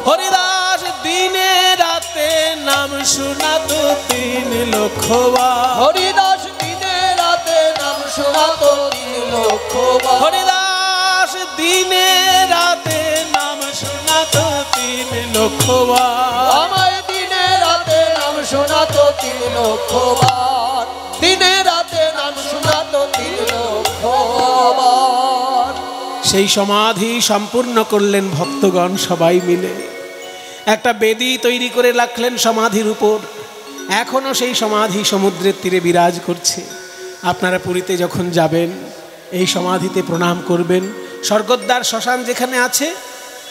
হরিদাস দিনে রাতে নাম শোনাতো 3 লক্ষ বার। হরিদাস দিনে রাতে নাম শোনাতো 3 লক্ষ বার। হরিদাস দিনে রাতে নাম শোনাতো 3 লক্ষ বার। আমায় দিনে রাতে নাম শোনাতো 3 লক্ষ বার। দিনে রাতে নাম শোনাতো 3 লক্ষ বার। সেই সমাধি সম্পূর্ণ করলেন ভক্তগণ সবাই মিলে। একটা বেদি তৈরি করে রাখলেন সমাধির উপর। এখনো সেই সমাধি সমুদ্রের তীরে বিরাজ করছে। আপনারা পুরীতে যখন যাবেন এই সমাধিতে প্রণাম করবেন। স্বর্গদ্বার শ্মশান যেখানে আছে,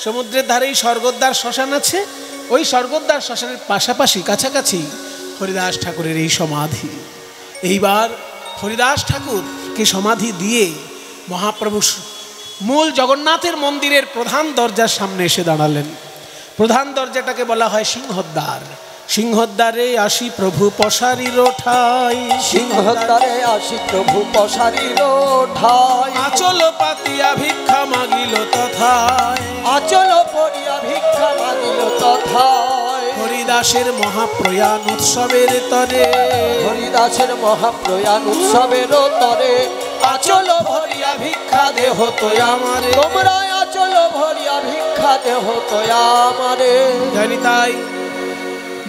সমুদ্রের ধারেই স্বর্গদ্বার শ্মশান আছে। ওই স্বর্গদ্বার শ্মশানের পাশাপাশি কাছাকাছি হরিদাস ঠাকুরের এই সমাধি। এইবার হরিদাস ঠাকুরকে সমাধি দিয়ে মহাপ্রভু মূল জগন্নাথের মন্দিরের প্রধান দরজার সামনে এসে দাঁড়ালেন। প্রধান দরজাটাকে বলা হয় সিংহদ্বার। সিংহদ্বারে আসি প্রভু পশারির ঠাই, সিংহদ্বারে আসি প্রভু পশারির ঠাই, আচল পাতিয়া ভিক্ষা মাগিল তথায়, আচল পড়িয়া ভিক্ষা মাগিল তথায়। হরিদাসের মহাপ্রয়াণ উৎসবের তরে, হরিদাসের মহাপ্রয়াণ উৎসবের তরে, আচল ভরিয়া ভিক্ষা দেহ তোয় আমারে, তোমরা আচল ভরিয়া ভিক্ষা দেহ তোয় আমারে। জানি তাই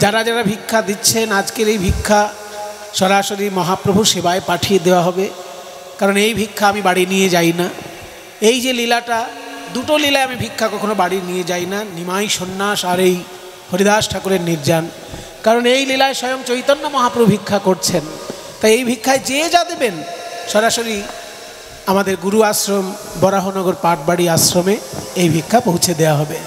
যারা যারা ভিক্ষা দিচ্ছেন, আজকের এই ভিক্ষা সরাসরি মহাপ্রভু সেবায় পাঠিয়ে দেওয়া হবে, কারণ এই ভিক্ষা আমি বাড়ি নিয়ে যাই না। এই যে লীলাটা, দুটো লীলায় আমি ভিক্ষা কখনো বাড়ি নিয়ে যাই না, নিমাই সন্ন্যাস আর এই হরিদাস ঠাকুরের নির্যান। কারণ এই লীলায় স্বয়ং চৈতন্য মহাপ্রভু ভিক্ষা করছেন, তাই এই ভিক্ষায় যে যা দেবেন সরাসরি আমাদের গুরু আশ্রম বরাহনগর পাটবাড়ি আশ্রমে এই ভিক্ষা পৌঁছে দেওয়া হবে।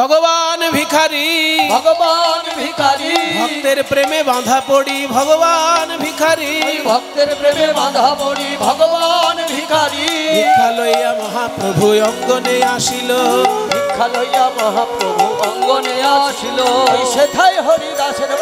ভগবান ভিখারি, ভগবান ভিখারি, ভক্তের প্রেমে বাঁধা পড়ি, ভগবান ভিখারি, ভক্তের প্রেমে বাঁধা পড়ি, ভগবান ভিখারি। ভিক্ষা লইয়া মহাপ্রভু অঙ্গনে আসিল, ভিক্ষা লইয়া মহাপ্রভু অঙ্গনে আসিল, সেথায় হরিদাসের